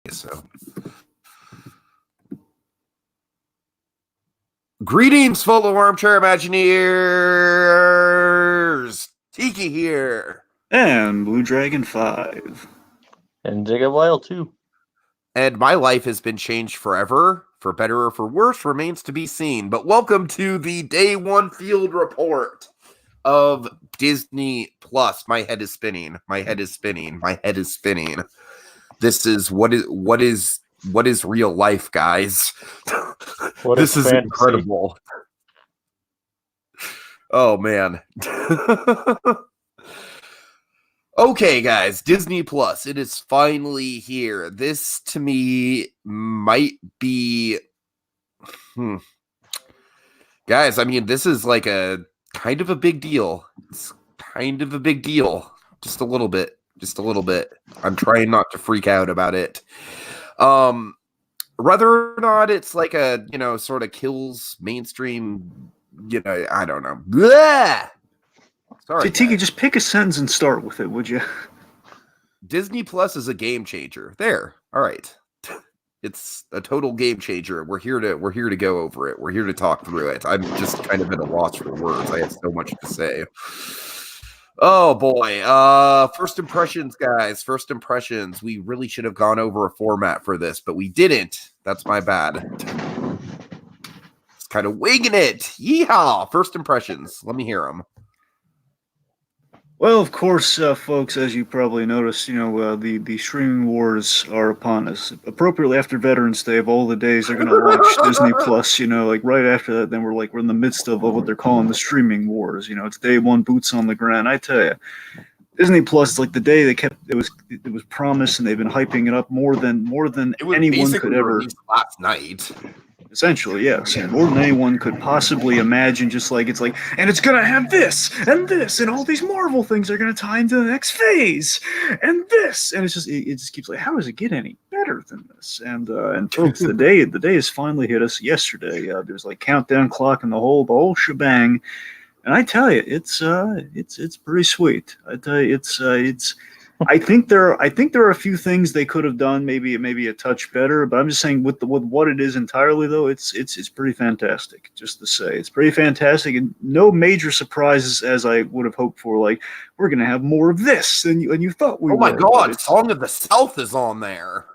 So, greetings, fellow armchair Imagineers! Tiki here. And Blue Dragon 5. And Jacob Wild 2. And my life has been changed forever. For better or for worse remains to be seen. But welcome to the Day One Field Report of Disney Plus. My head is spinning. My head is spinning. My head is spinning. This is what is real life, guys. This is incredible. Oh man. Okay, guys, Disney Plus. It is finally here. This to me might be guys, I mean, this is like a kind of a big deal. It's kind of a big deal. Just a little bit. Just a little bit. I'm trying not to freak out about it. Whether or not it's like a, sort of kills mainstream, I don't know. Blah! Sorry, Tiki, just pick a sentence and start with it, would you? Disney Plus is a game changer. There. All right. It's a total game changer. We're here to go over it. We're here to talk through it. I'm just kind of at a loss for words. I have so much to say. Oh boy. First impressions, guys. First impressions. We really should have gone over a format for this, but we didn't. That's my bad. It's kind of winging it. Yeehaw! First impressions. Let me hear them. Well, of course, folks, as you probably noticed, the streaming wars are upon us. Appropriately after Veterans Day, of all the days they're going to launch Disney Plus, like right after that, then we're in the midst of what they're calling the streaming wars. It's day one, boots on the ground. I tell you, Disney Plus is like the day it was promised, and they've been hyping it up more than anyone could ever. Last night. Essentially, yes, and more than anyone could possibly imagine. Just like and it's gonna have this, and all these Marvel things are gonna tie into the next phase, and this, and it just keeps like, how does it get any better than this? And folks, the day has finally hit us yesterday. There's like countdown clock and the whole shebang, and I tell you, it's pretty sweet. I tell you, it's. I think there are a few things they could have done maybe a touch better, but I'm just saying with what it is entirely though, it's pretty fantastic. Just to say, it's pretty fantastic, and no major surprises as I would have hoped for. Like, we're gonna have more of this than you thought we were. Oh my God! Song of the South is on there.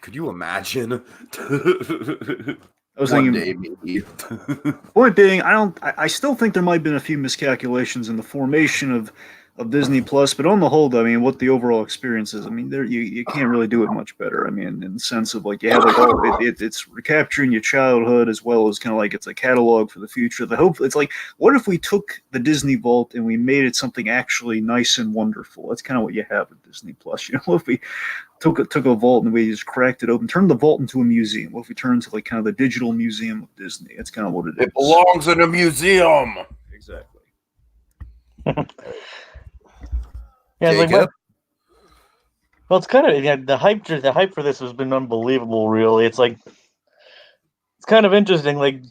Could you imagine? I was thinking, day, maybe. Point being, I still think there might have been a few miscalculations in the formation of Disney Plus, but on the whole, I mean, what the overall experience is, I mean, there you can't really do it much better. I mean, in the sense of like you have like it's recapturing your childhood as well as kind of like it's a catalog for the future. The hope it's like, what if we took the Disney Vault and we made it something actually nice and wonderful? That's kind of what you have with Disney Plus. If we took a vault and we just cracked it open, turned the vault into a museum. What if we turned to like kind of the digital museum of Disney? That's kind of what it is. It belongs in a museum. Exactly. Yeah, it's kind of the hype for this has been unbelievable. Really, it's kind of interesting. Like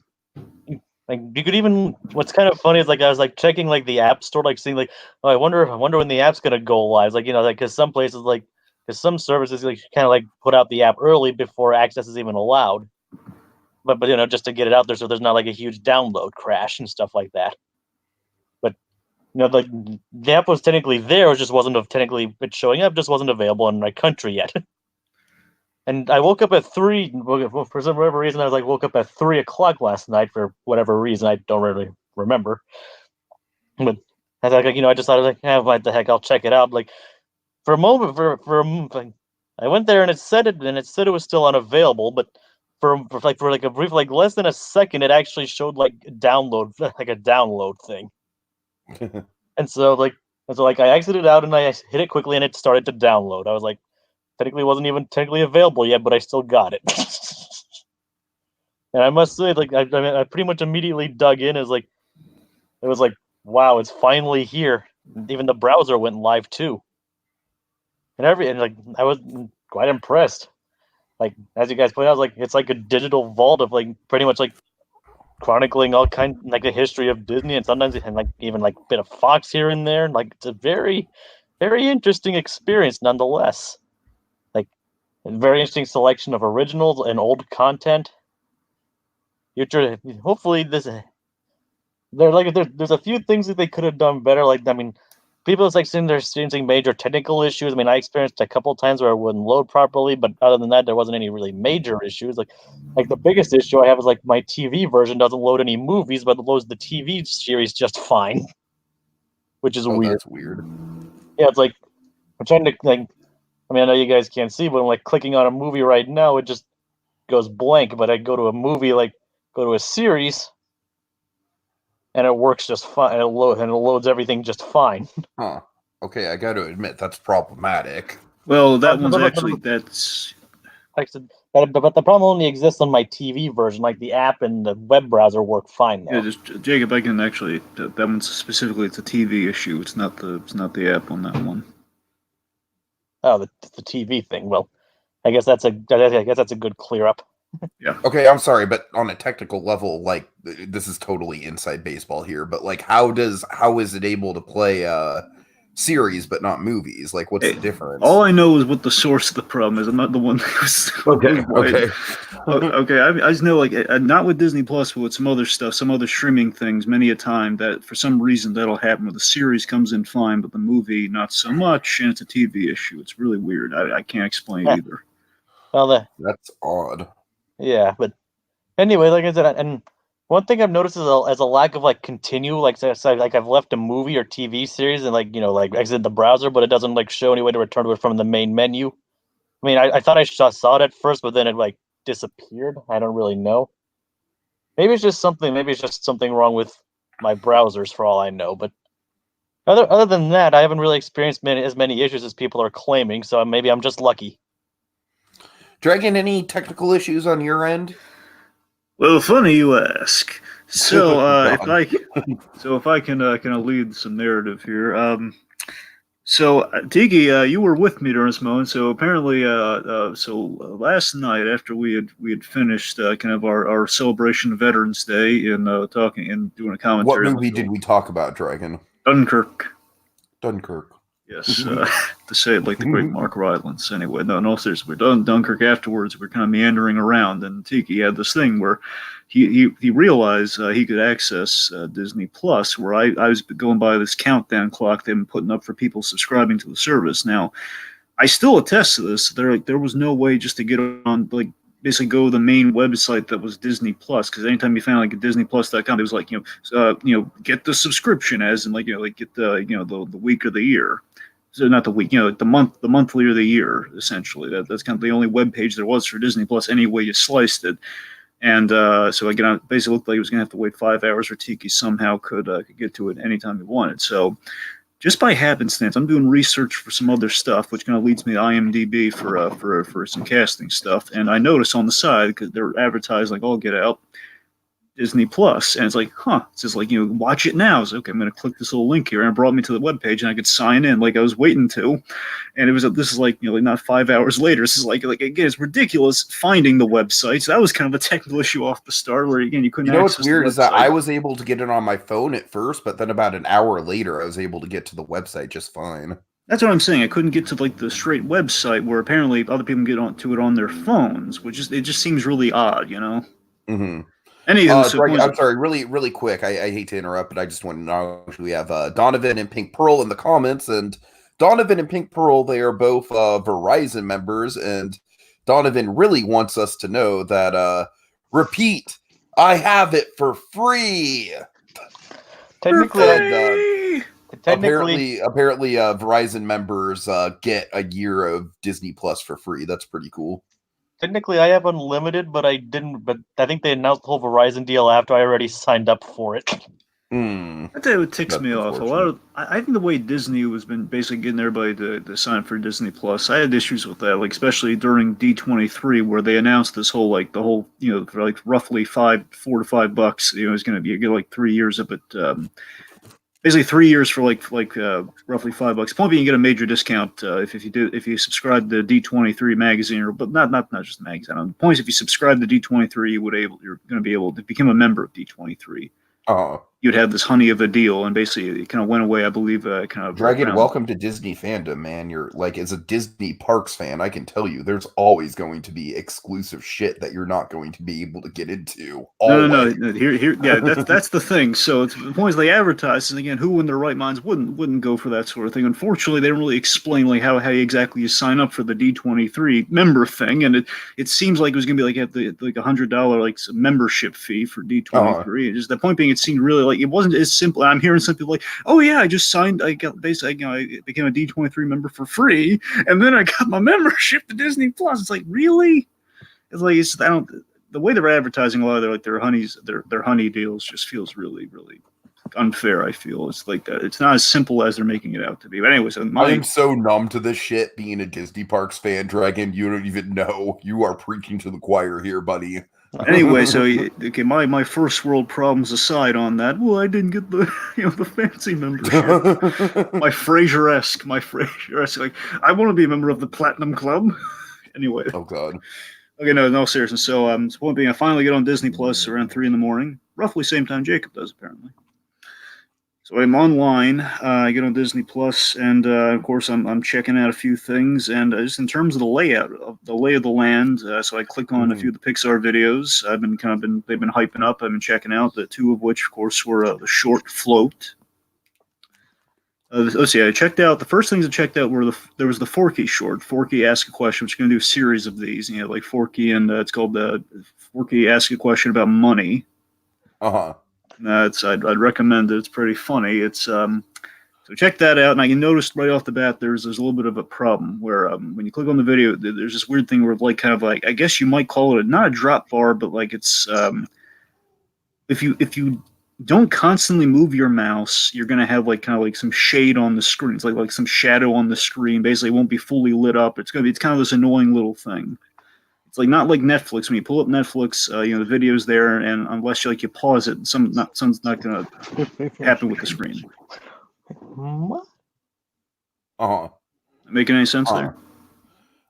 you could even. What's kind of funny is like I was like checking like the app store, like seeing like, oh, I wonder when the app's gonna go live. Like because some places because some services like kind of like put out the app early before access is even allowed. But just to get it out there so there's not like a huge download crash and stuff like that. Like the app was technically there, it just wasn't technically showing up, just wasn't available in my country yet. And I woke up at 3. For some whatever reason, I woke up at 3 o'clock last night for whatever reason I don't really remember. But I thought, I just thought what the heck, I'll check it out. Like for a moment, I went there and it said it was still unavailable, but for a brief less than a second, it actually showed like a download thing. And so I exited out and I hit it quickly and it started to download. I was like, technically wasn't even technically available yet, but I still got it. And I must say, I pretty much immediately dug in. It was like, wow, it's finally here. Even the browser went live too. And I was quite impressed. Like as you guys pointed out, it's like a digital vault of pretty much chronicling all kind like the history of Disney, and sometimes even a bit of Fox here and there. It's a very, very interesting experience nonetheless. very interesting selection of originals and old content. Hopefully there's a few things that they could have done better. Like, I mean, people it's like saying they're experiencing major technical issues. I mean, I experienced a couple of times where it wouldn't load properly, but other than that, there wasn't any really major issues. Like the biggest issue I have is like my TV version doesn't load any movies, but it loads the TV series just fine, which is weird. That's weird. Yeah, it's like I'm trying to like. I mean, I know you guys can't see, but I'm like clicking on a movie right now, it just goes blank. But I go to a movie, like go to a series, and it works just fine. And it loads everything just fine. Huh. Okay, I got to admit that's problematic. Well, that one's actually that's. Like I said, but the problem only exists on my TV version. Like the app and the web browser work fine though. Yeah, just Jacob, I can actually that one's specifically it's a TV issue. It's not the app on that one. Oh, the TV thing. Well, I guess that's a good clear up. Yeah. Okay, I'm sorry, but on a technical level, like this is totally inside baseball here, but like how is it able to play series but not movies? Like what's the difference? All I know is what the source of the problem is. I'm not the one who's okay. Okay. I just know like not with Disney Plus, but with some other stuff, some other streaming things. Many a time that for some reason that'll happen where the series comes in fine, but the movie not so much, and it's a TV issue. It's really weird. I can't explain either. Well, that's odd. Yeah, but anyway, like I said, and one thing I've noticed is a lack of like like I've left a movie or TV series and like like exit the browser, but it doesn't like show any way to return to it from the main menu. I mean, I thought I saw it at first, but then it like disappeared. I don't really know. Maybe it's just something wrong with my browsers for all I know. But other than that, I haven't really experienced as many issues as people are claiming. So maybe I'm just lucky. Dragon, any technical issues on your end? Well, funny you ask. So, if I can lead some narrative here. So Tiki, you were with me during this moment. So apparently, last night after we had finished kind of our celebration of Veterans Day and talking and doing a commentary. What movie did we talk about, Dragon? Dunkirk. Yes, to say it like the great Mark Rylance. Anyway, no, seriously, we're done Dunkirk afterwards. We're kind of meandering around, and Tiki had this thing where he realized he could access Disney Plus, where I was going by this countdown clock they've been putting up for people subscribing to the service. Now, I still attest to this. There was no way just to get on basically go to the main website that was Disney Plus, because anytime you found like a DisneyPlus.com, it was like get the subscription as in get the week of the year. So not the week, the monthly or the year, essentially. That's kind of the only web page there was for Disney Plus, any way you sliced it. And so again, basically looked like he was going to have to wait 5 hours, or Tiki somehow could get to it anytime he wanted. So just by happenstance, I'm doing research for some other stuff, which kind of leads me to IMDb for some casting stuff. And I notice on the side, because they're advertised like, "Oh, get out, Disney Plus," and it's like, it says like watch it now. So okay, I'm going to click this little link here, and it brought me to the webpage, and I could sign in like I was waiting to. And this is like like not 5 hours later. This is like again, it's ridiculous finding the website. So that was kind of a technical issue off the start, where again you couldn't. What's weird is that I was able to get it on my phone at first, but then about an hour later, I was able to get to the website just fine. That's what I'm saying. I couldn't get to like the straight website, where apparently other people get onto it on their phones, which it just seems really odd, Mm-hmm. I'm sorry, really quick. I hate to interrupt, but I just want to know we have Donovan and Pink Pearl in the comments, and Donovan and Pink Pearl, they are both Verizon members, and Donovan really wants us to know that repeat, I have it for free. Technically, apparently, Verizon members get a year of Disney Plus for free. That's pretty cool. Technically, I have unlimited, but I didn't. But I think they announced the whole Verizon deal after I already signed up for it. I tell you what ticks me off. I think the way Disney was been basically getting everybody to sign up for Disney Plus, I had issues with that, like especially during D23, where they announced this whole for like roughly $4 to $5. It's going to be like 3 years of it. Basically 3 years for like roughly $5. Point being, you get a major discount if you subscribe to D23 magazine, but not just the magazine. The point is, if you subscribe to D23, you're going to be able to become a member of D23. you'd have this honey of a deal, and basically it kind of went away, I believe, kind of Dragon, around. welcome to Disney fandom, man. You're like, as a Disney Parks fan, I can tell you there's always going to be exclusive shit that you're not going to be able to get into. No, Always. no. Here, yeah, that's the thing. So it's the point is they advertise, and again, who in their right minds wouldn't go for that sort of thing? Unfortunately, they don't really explain like how exactly you sign up for the D23 member thing, and it seems like it was gonna be like at the like $100 like membership fee for D23. Just the point being, it seemed really like it wasn't as simple. I'm hearing some people like, oh yeah, I just signed, I got basically, I became a D23 member for free, and then I got my membership to Disney Plus. It's like, really? It's like I don't. The way they're advertising a lot of their honey deals just feels really unfair. I feel it's like that. It's not as simple as they're making it out to be. But anyways, I am so numb to this shit. Being a Disney Parks fan, Dragon, you don't even know. You are preaching to the choir here, buddy. Anyway, so okay, my first world problems aside on that, well, I didn't get the the fancy membership. my Frasier-esque, like I want to be a member of the Platinum Club. Anyway. Oh God. Okay, no seriousness. So, the point being, I finally get on Disney Plus around 3 a.m, roughly same time Jacob does, apparently. So I'm online. I get on Disney Plus, and of course, I'm checking out a few things, and just in terms of the layout, of the lay of the land. So I click on a few of the Pixar videos. They've been hyping up. I've been checking out the two of which, of course, were the short Float. Let's see. I checked out the first things I checked out were there was the Forky short. Forky Ask a Question, which is going to do a series of these. Like Forky, and it's called Forky Ask a Question about money. I'd recommend it. It's pretty funny. It's so check that out. And I noticed right off the bat there's a little bit of a problem where when you click on the video, there's this weird thing where like kind of like I guess you might call it not a drop bar, but like it's if you don't constantly move your mouse, you're going to have like kind of like some shade on the screen. It's like some shadow on the screen. Basically, it won't be fully lit up. It's kind of this annoying little thing. It's like not like Netflix. When you pull up Netflix, the video's there, and unless you pause it, something's not going to happen with the screen. What? Making any sense there?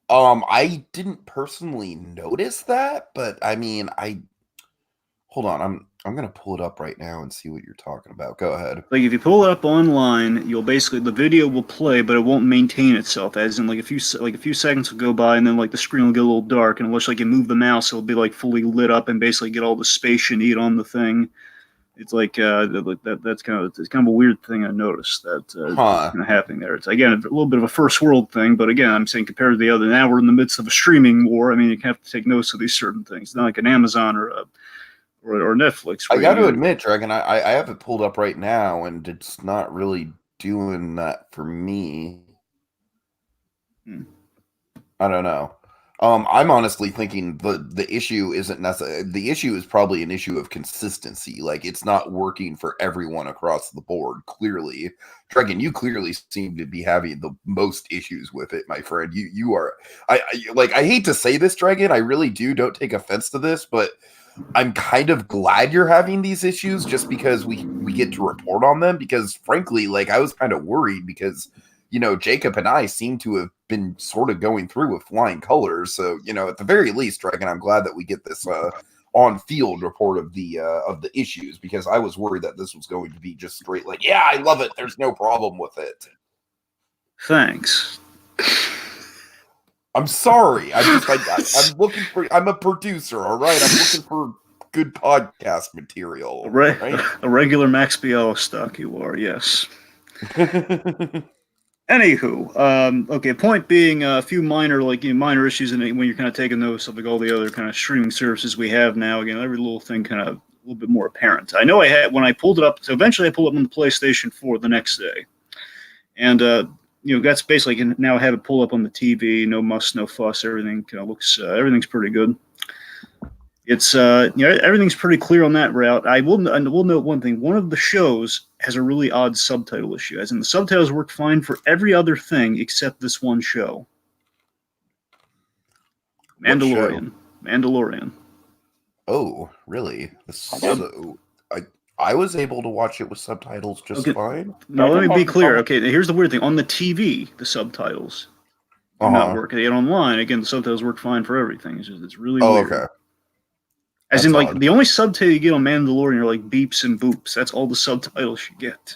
I didn't personally notice that, but I mean, hold on. I'm gonna pull it up right now and see what you're talking about. Go ahead. Like if you pull it up online, you'll basically the video will play, but it won't maintain itself. As in, like a few seconds will go by, and then like the screen will get a little dark, and unless like you move the mouse, it'll be like fully lit up and basically get all the space you need on the thing. It's like that's kind of a weird thing I noticed that's kind of happening there. It's again a little bit of a first world thing, but again I'm saying compared to the other, now we're in the midst of a streaming war. I mean you have to take notice of these certain things. It's not like an Amazon or Netflix. I got to admit, Dragon, I have it pulled up right now, and it's not really doing that for me. I don't know. I'm honestly thinking the issue isn't necessarily. The issue is probably an issue of consistency. Like it's not working for everyone across the board. Clearly, Dragon, you clearly seem to be having the most issues with it, my friend. You are. I hate to say this, Dragon. I really do. Don't take offense to this, but I'm kind of glad you're having these issues just because we get to report on them, because frankly, like I was kind of worried because, Jacob and I seem to have been sort of going through with flying colors. So, at the very least, Dragon, I'm glad that we get this on field report of the issues, because I was worried that this was going to be just straight like, yeah, I love it. There's no problem with it. Thanks. I'm sorry. I'm looking for. I'm a producer. All right. I'm looking for good podcast material. Right? A regular Max Biella stock you are. Yes. Anywho, okay. Point being, a few minor issues when you're kind of taking notice of like all the other kind of streaming services we have now. Again, every little thing kind of a little bit more apparent. I know I had when I pulled it up. So eventually, I pulled it up on the PlayStation 4 the next day, and that's basically I can now have it pull up on the TV. No muss, no fuss. Everything kind of looks. Everything's pretty good. It's everything's pretty clear on that route. I will note one thing. One of the shows has a really odd subtitle issue, as in the subtitles work fine for every other thing except this one show. Mandalorian. Oh, really? So I was able to watch it with subtitles just fine. Now, let me be clear. Okay, here's the weird thing. On the TV, the subtitles do not work. Yet online, again, the subtitles work fine for everything. It's really weird. Okay. As That's in, like, odd. the only subtitle you get on Mandalorian are like beeps and boops. That's all the subtitles you get.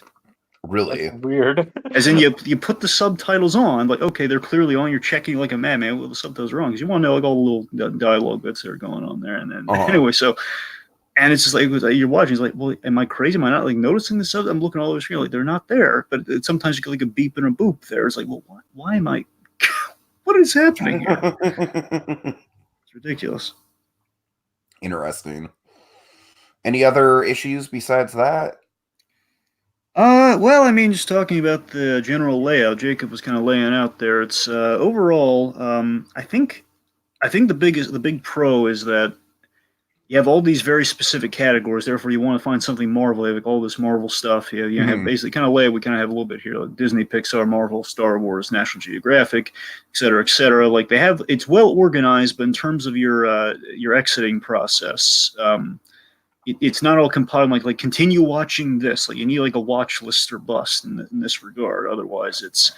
Really? That's weird. As in, you put the subtitles on, like, okay, they're clearly on. You're checking like a madman. Well, the subtitles are wrong because you want to know like all the little dialogue bits that are going on there. And then anyway, so and it's just like you're watching. It's like, well, am I crazy? Am I not like noticing the sub? I'm looking all over the screen like they're not there. But sometimes you get like a beep and a boop there. It's like, well, why am I? What is happening here? It's ridiculous. Interesting. Any other issues besides that? Well, I mean, just talking about the general layout, Jacob was kind of laying out there. It's overall, I think the big pro is that you have all these very specific categories. Therefore, you want to find something Marvel. You have like all this Marvel stuff. You have basically kind of layout. We kind of have a little bit here, like Disney, Pixar, Marvel, Star Wars, National Geographic, et cetera, et cetera. Like they have, it's well organized, but in terms of your exiting process, it's not all compiled like continue watching this. Like you need like a watch list or bust in this regard. Otherwise, it's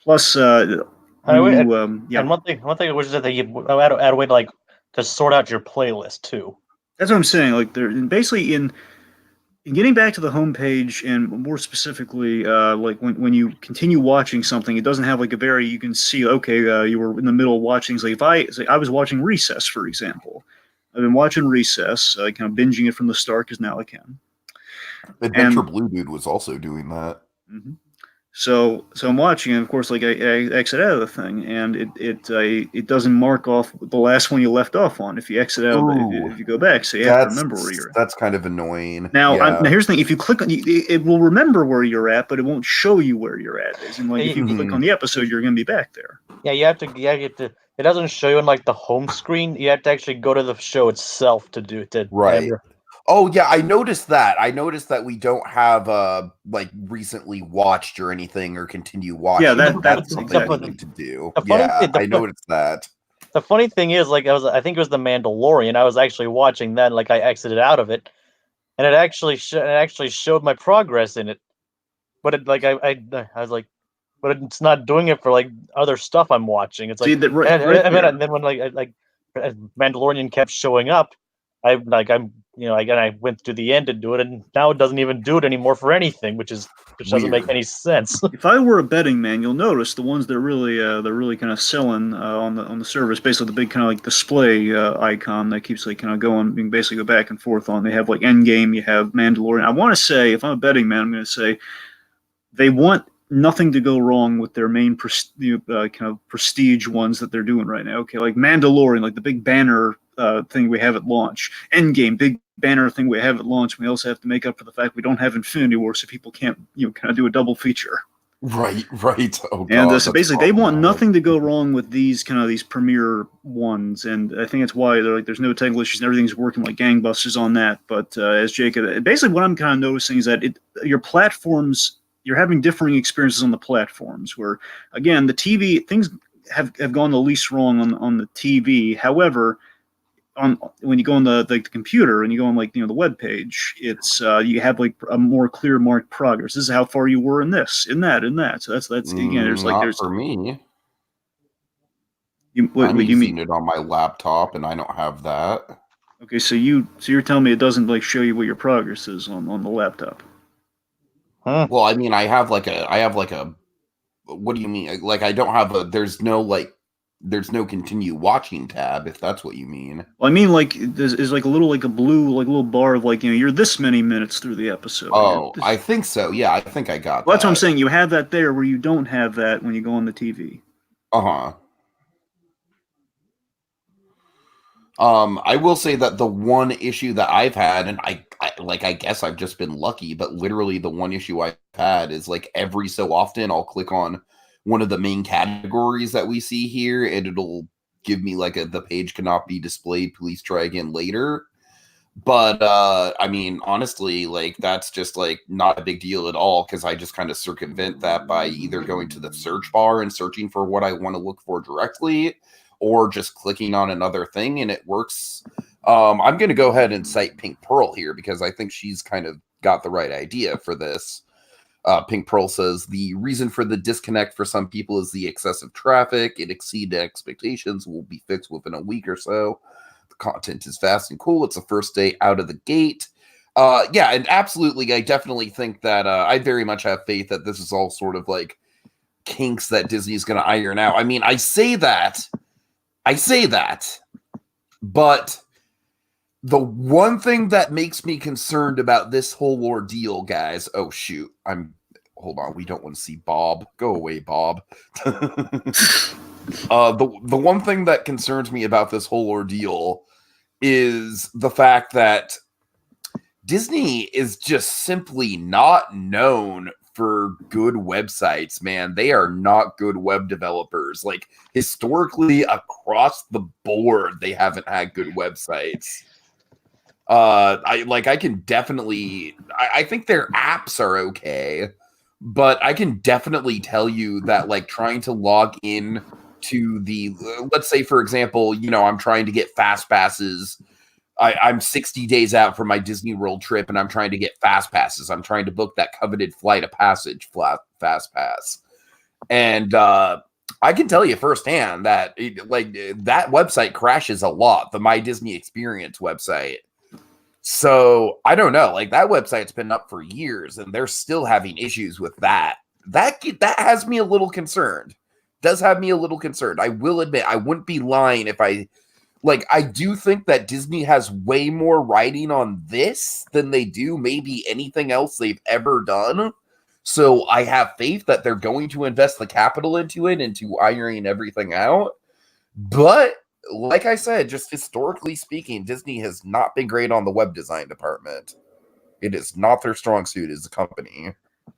plus And one thing was that you add a way to like to sort out your playlist too. That's what I'm saying. Like they're basically in getting back to the homepage and more specifically, like when you continue watching something, it doesn't have like a very you can see okay you were in the middle of watching. So if I was watching Recess, for example. I've been watching Recess, kind of binging it from the start because now I can. Adventure Blue Dude was also doing that. Mm-hmm. So I'm watching, and of course, like I exit out of the thing, and it doesn't mark off the last one you left off on. If you exit out, if you go back, so you have to remember where you're at. That's kind of annoying. Now, now here's the thing: if you click on, it will remember where you're at, but it won't show you where you're at. As in, like if you click on the episode, you're going to be back there. Yeah, you have to. It doesn't show you on like the home screen. You have to actually go to the show itself to do it. Right. Oh yeah, I noticed that. We don't have like recently watched or anything or continue watching. Yeah, that's something I need to do. I noticed that. The funny thing is, like, I think it was the Mandalorian. I was actually watching that, like, I exited out of it, and it actually showed my progress in it. But it, like, I was like, but it's not doing it for like other stuff I'm watching. It's like, and then when like Mandalorian kept showing up, I went to the end to do it, and now it doesn't even do it anymore for anything, which doesn't make any sense. If I were a betting man, you'll notice the ones they're really kind of selling on the service, basically the big kind of like display icon that keeps like kind of going, you can basically go back and forth on. They have like Endgame, you have Mandalorian. I want to say, if I'm a betting man, I'm going to say they want nothing to go wrong with their main kind of prestige ones that they're doing right now. Okay, like Mandalorian, like the big banner thing we have at launch. Endgame, big banner thing we have at launch. We also have to make up for the fact we don't have Infinity War, so people can't kind of do a double feature. Right. Oh, God, and so basically, they want nothing to go wrong with these premier ones, and I think that's why they're like, there's no technical issues and everything's working like gangbusters on that. But as Jacob, basically, what I'm kind of noticing is that your platforms. You're having differing experiences on the platforms where, again, the TV things have gone the least wrong on the TV. However, when you go on the computer and you go on the web page, it's you have like a more clear marked progress. This is how far you were in this, in that. So that's again. There's for me. What you mean? It on my laptop, and I don't have that. Okay, so you're telling me it doesn't like show you what your progress is on the laptop. Huh. Well, I mean, I have like a. What do you mean? Like, I don't have there's no continue watching tab, if that's what you mean. Well, I mean, like, is like a blue, like little bar of like, you're this many minutes through the episode. Oh, I think so. Yeah, I think I got that. That's what I'm saying. You have that there where you don't have that when you go on the TV. I will say that the one issue that I've had, and I guess I've just been lucky, but literally the one issue I've had is like every so often I'll click on one of the main categories that we see here, and it'll give me like the page cannot be displayed. Please try again later. But I mean, honestly, like that's just like not a big deal at all, because I just kind of circumvent that by either going to the search bar and searching for what I want to look for directly, or just clicking on another thing, and it works. I'm going to go ahead and cite Pink Pearl here because I think she's kind of got the right idea for this. Pink Pearl says, the reason for the disconnect for some people is the excessive traffic. It exceeded expectations, will be fixed within a week or so. The content is fast and cool. It's the first day out of the gate. Yeah, and absolutely, I definitely think that I very much have faith that this is all sort of like kinks that Disney's going to iron out. I mean, I say that, but the one thing that makes me concerned about this whole ordeal, guys. Oh shoot, hold on. We don't want to see Bob. Go away, Bob. The one thing that concerns me about this whole ordeal is the fact that Disney is just simply not known for good websites, man. They are not good web developers. Like, historically, across the board, they haven't had good websites. I think their apps are okay, but I can definitely tell you that, like, trying to log in to let's say, for example, I'm trying to get fast passes. I'm 60 days out from my Disney World trip, and I'm trying to get fast passes. I'm trying to book that coveted Flight of Passage fast pass. And I can tell you firsthand that that website crashes a lot, the My Disney Experience website. So I don't know, like, that website's been up for years, and they're still having issues with that. That has me a little concerned. Does have me a little concerned. I will admit, I wouldn't be lying if I do think that Disney has way more writing on this than they do maybe anything else they've ever done. So I have faith that they're going to invest the capital into it, into ironing everything out. But like I said, just historically speaking, Disney has not been great on the web design department. It is not their strong suit as a company.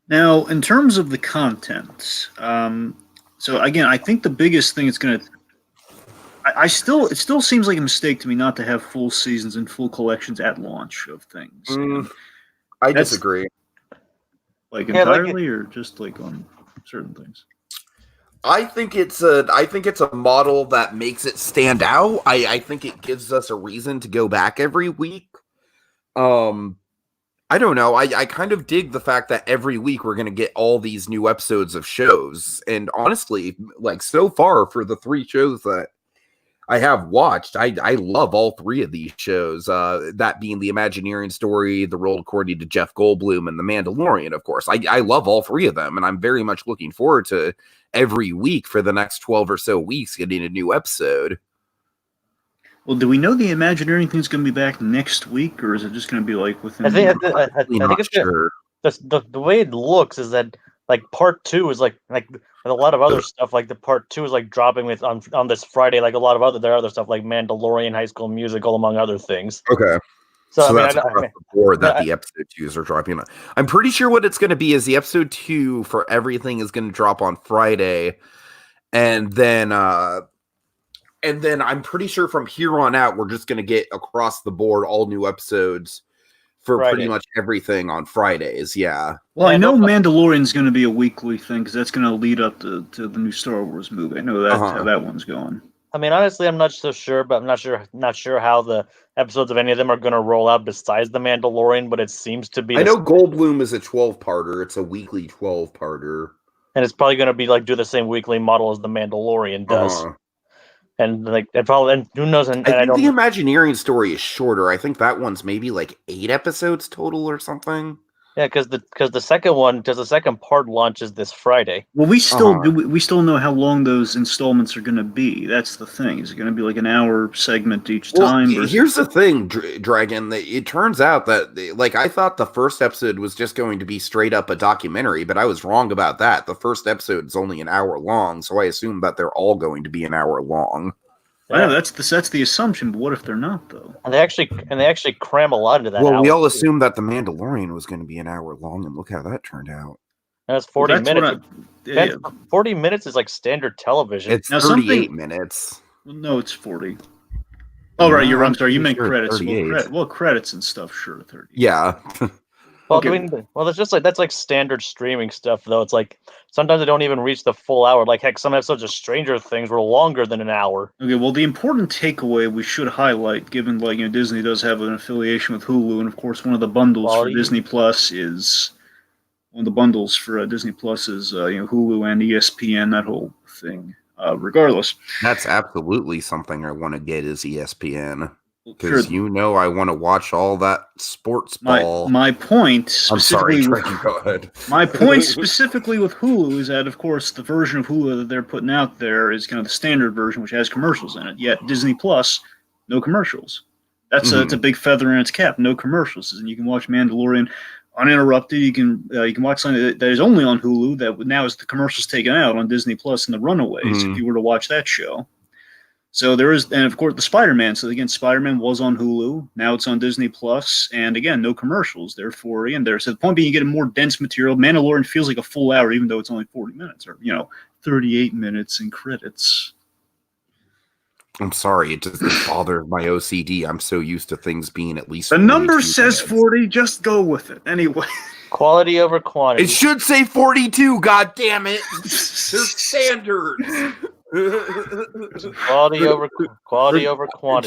Now, in terms of the content, so again, I think the biggest thing it's going to... it still seems like a mistake to me not to have full seasons and full collections at launch of things. I disagree. Like, entirely, or just like on certain things? I think it's a model that makes it stand out. I think it gives us a reason to go back every week. I don't know. I kind of dig the fact that every week we're going to get all these new episodes of shows. And honestly, like, so far for the 3 shows that I have watched, I love all 3 of these shows, that being the Imagineering Story, The World According to Jeff Goldblum, and The Mandalorian, of course. I love all 3 of them, and I'm very much looking forward to every week for the next 12 or so weeks getting a new episode. Well, do we know the Imagineering thing's going to be back next week, or is it just going to be like within... I think it's sure. The way it looks is that, like, part 2 is like with a lot of other stuff, like the part 2 is like dropping on this Friday, like a lot of their other stuff, like Mandalorian, High School Musical, among other things. Okay. So that's across the board that the episode 2s are dropping. I'm pretty sure what it's going to be is the episode 2 for everything is going to drop on Friday, and then I'm pretty sure from here on out we're just going to get across the board all new episodes for Friday. Pretty much everything on Fridays, yeah. Well, I know Mandalorian's going to be a weekly thing, because that's going to lead up to the new Star Wars movie. I know that's how that one's going. I mean, honestly, I'm not so sure, but I'm not sure how the episodes of any of them are going to roll out besides the Mandalorian, but it seems to be... I know Goldblum is a 12-parter. It's a weekly 12-parter. And it's probably going to be, like, do the same weekly model as the Mandalorian does. And like, and who knows? And I think the Imagineering Story is shorter. I think that one's maybe like 8 episodes total or something. Yeah, because the second part launches this Friday. Well, we still know how long those installments are going to be. That's the thing. Is it going to be like an hour segment each time? Here's the thing, Dragon. It turns out that, like, I thought the first episode was just going to be straight up a documentary, but I was wrong about that. The first episode is only an hour long, so I assume that they're all going to be an hour long. I know that's the assumption, but what if they're not, though? And they actually cram a lot into that. Well, we all assumed that the Mandalorian was going to be an hour long, and look how that turned out. That's 40 minutes. 40 minutes is like standard television. It's 38 minutes. No, it's 40. Oh, right, you're. I'm sorry, you meant credits. Well, credits and stuff, sure, 30. Yeah. Well, okay. I mean, that's just that's like standard streaming stuff, though. It's like sometimes they don't even reach the full hour. Like, heck, some episodes of Stranger Things were longer than an hour. Okay, well, the important takeaway we should highlight, given Disney does have an affiliation with Hulu, and of course one of the bundles for Disney Plus is Hulu and ESPN, that whole thing. Regardless, that's absolutely something I want to get is ESPN. because I want to watch all that sports ball. My point I'm sorry, specifically Trey, go ahead. my point specifically with Hulu is that, of course, the version of Hulu that they're putting out there is kind of the standard version, which has commercials in it. Yet Disney Plus, no commercials. That's it's a big feather in its cap. No commercials, and you can watch Mandalorian uninterrupted. You can watch something that is only on Hulu that now is the commercials taken out on Disney Plus and the Runaways. If you were to watch that show. So there is, and of course, the Spider-Man. So again, Spider-Man was on Hulu. Now it's on Disney Plus, and again, no commercials. Therefore, again, so the point being, you get a more dense material. Mandalorian feels like a full hour, even though it's only 40 minutes, or 38 minutes in credits. I'm sorry, it doesn't bother my OCD. I'm so used to things being at least. The number says 40. Just go with it anyway. Quality over quantity. It should say 42. God damn it! They're standards. Quality over quantity.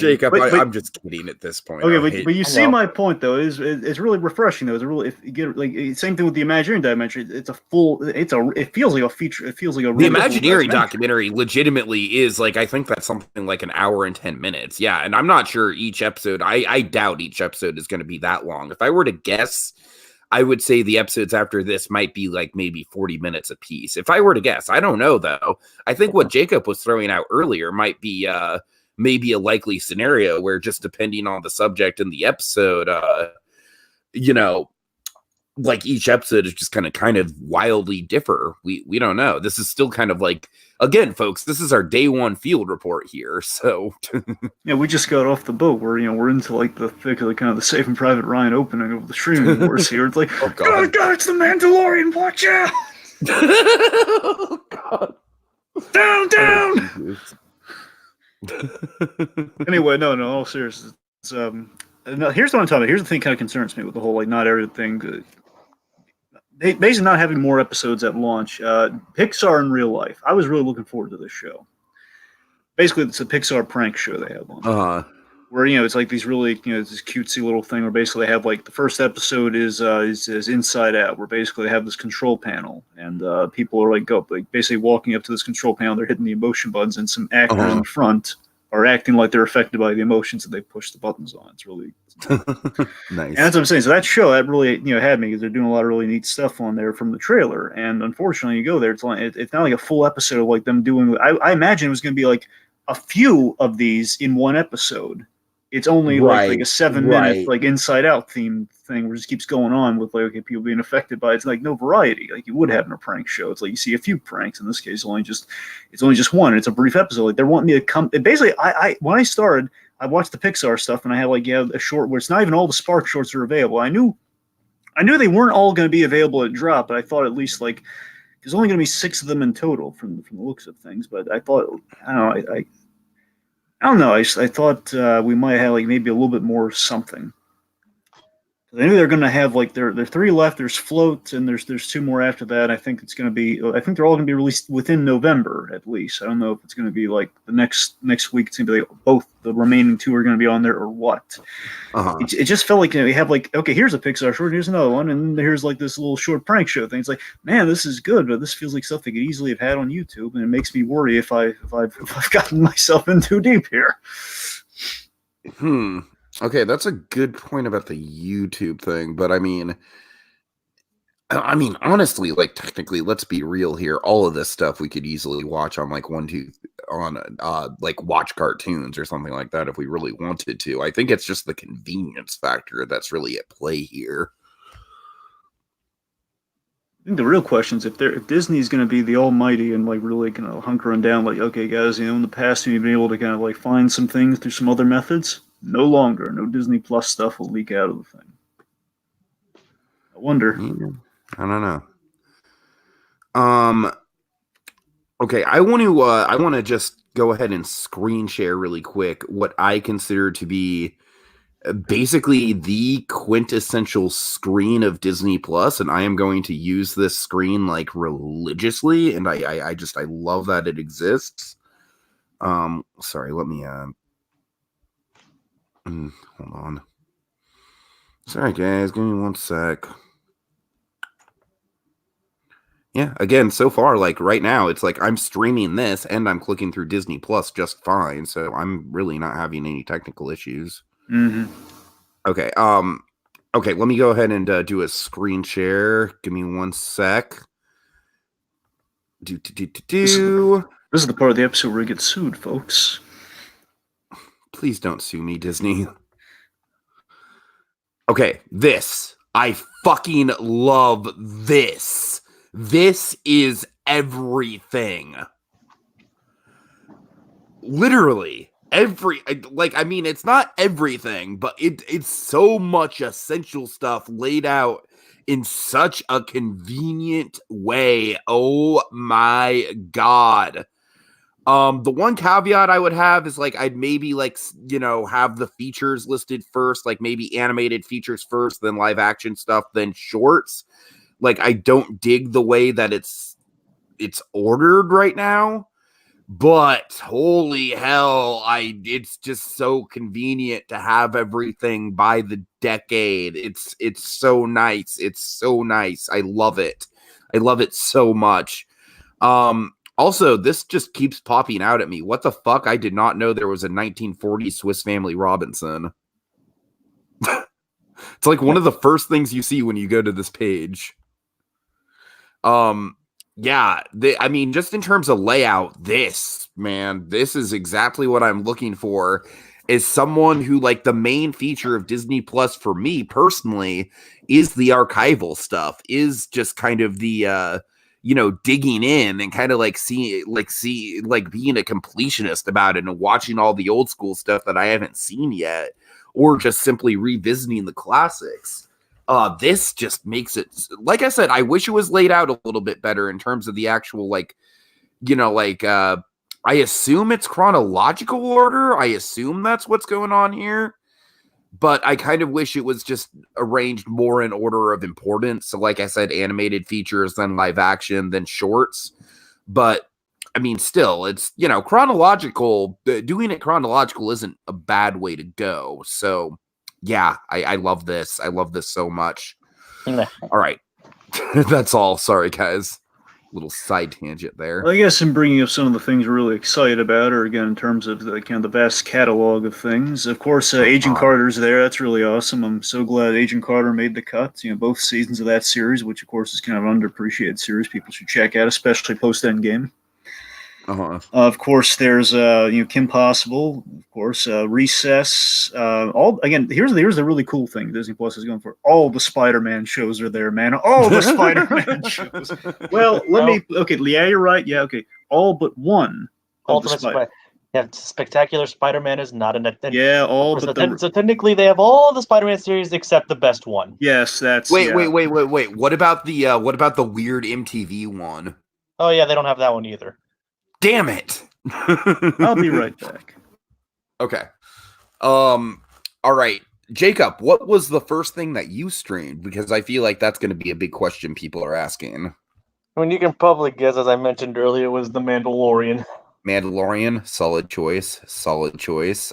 Jacob, I'm just kidding at this point. Okay, but you see my point though. It's really refreshing though. It's really, if you get same thing with the Imagineering documentary. It feels like a feature. It feels like a. The Imagineering documentary legitimately is I think that's something like an hour and 10 minutes. Yeah, and I'm not sure each episode. I doubt each episode is going to be that long. If I were to guess, I would say the episodes after this might be maybe 40 minutes a piece. If I were to guess, I don't know though. I think what Jacob was throwing out earlier might be maybe a likely scenario where, just depending on the subject in the episode, each episode is just kind of wildly differ. We don't know. This is still kind of again, folks, this is our day one field report here. So yeah, we just got off the boat. We're into the thick of kind of the Saving Private Ryan opening of the streaming wars here. It's oh God, it's the Mandalorian. Watch out! Oh God, down. Anyway, no, all seriousness. Here's what I'm talking about. Here's the thing kind of concerns me with the whole not everything. Basically not having more episodes at launch. Pixar in real life. I was really looking forward to this show. Basically, it's a Pixar prank show they have on. Where it's these really this cutesy little thing where basically they have the first episode is Inside Out, where basically they have this control panel and people are basically walking up to this control panel. They're hitting the emotion buttons, and some actors in front are acting like they're affected by the emotions that they push the buttons on. It's really nice. And that's what I'm saying. So that show that really had me, because they're doing a lot of really neat stuff on there from the trailer. And unfortunately, you go there, it's not a full episode of them doing. I imagine it was going to be a few of these in one episode. It's only a 7-minute Inside Out themed thing where it just keeps going on with people being affected by it. It's no variety you would have in a prank show. It's you see a few pranks. In this case, it's only just one. And it's a brief episode. They're wanting me to come. Basically, I when I started, I watched the Pixar stuff, and I had a short where it's not even all the Spark shorts are available. I knew they weren't all going to be available at drop, but I thought at least there's only going to be 6 of them in total from the looks of things. But I thought I don't know. I thought we might have maybe a little bit more something. I knew they're going to have there are 3 left. There's Float, and there's 2 more after that. I think it's going to be. I think they're all going to be released within November at least. I don't know if it's going to be the next week. It's going to be both the remaining 2 are going to be on there or what. It just felt we have okay, here's a Pixar short, here's another one, and here's this little short prank show thing. It's man, this is good, but this feels like stuff they could easily have had on YouTube, and it makes me worry if I've gotten myself in too deep here. Okay, that's a good point about the YouTube thing, but I mean, honestly, technically, let's be real here. All of this stuff we could easily watch on watch cartoons or something like that if we really wanted to. I think it's just the convenience factor that's really at play here. I think the real question is if Disney's going to be the almighty and really hunkering down, okay, guys, in the past you've been able to find some things through some other methods. No longer. No Disney Plus stuff will leak out of the thing. I wonder. I don't know. Okay, I want to just go ahead and screen share really quick what I consider to be basically the quintessential screen of Disney Plus, and I am going to use this screen religiously, and I love that it exists. Sorry, let me hold on. Sorry, guys. Give me one sec. Yeah, again, so far, right now, it's I'm streaming this and I'm clicking through Disney Plus just fine, so I'm really not having any technical issues. Mm-hmm. Okay. Okay. Let me go ahead and do a screen share. Give me 1 sec. This is the part of the episode where we get sued, folks. Please don't sue me, Disney. Okay, this. I fucking love this. This is everything. Literally. It's not everything, but it's so much essential stuff laid out in such a convenient way. Oh my god. The one caveat I would have is I'd maybe have the features listed first, maybe animated features first, then live action stuff, then shorts. I don't dig the way that it's ordered right now, but holy hell, it's just so convenient to have everything by the decade. It's so nice. It's so nice. I love it. I love it so much. Also, this just keeps popping out at me. What the fuck? I did not know there was a 1940s Swiss Family Robinson. It's one of the first things you see when you go to this page. Yeah, just in terms of layout, this is exactly what I'm looking for. Is someone who the main feature of Disney Plus for me personally is the archival stuff, is just kind of the digging in and kind of being a completionist about it and watching all the old school stuff that I haven't seen yet, or just simply revisiting the classics. This just makes it, like I said, I wish it was laid out a little bit better in terms of the actual, I assume it's chronological order. I assume that's what's going on here. But I kind of wish it was just arranged more in order of importance. So like I said, animated features, then live action, then shorts. But still, it's, chronological. Doing it chronological isn't a bad way to go. So yeah, I love this. I love this so much. All right. That's all. Sorry, guys. Little side tangent there. Well, I guess in bringing up some of the things we're really excited about, or again in terms of the the vast catalog of things. Of course, Agent Carter's there. That's really awesome. I'm so glad Agent Carter made the cut. Both seasons of that series, which of course is kind of an underappreciated series, people should check out, especially post Endgame. Of course, there's Kim Possible. Of course, Recess. Here's the really cool thing Disney Plus is going for. All the Spider-Man shows are there, man. All the Spider-Man shows. Well, yeah, you're right. Yeah, okay. All but one. Spectacular Spider-Man is not in it. Yeah, so technically they have all the Spider-Man series except the best one. Yes, that's wait. What about the weird MTV one? Oh yeah, they don't have that one either. Damn it. I'll be right back. Okay. All right. Jacob, what was the first thing that you streamed? Because I feel like that's going to be a big question people are asking. You can probably guess, as I mentioned earlier, it was The Mandalorian. Mandalorian, solid choice.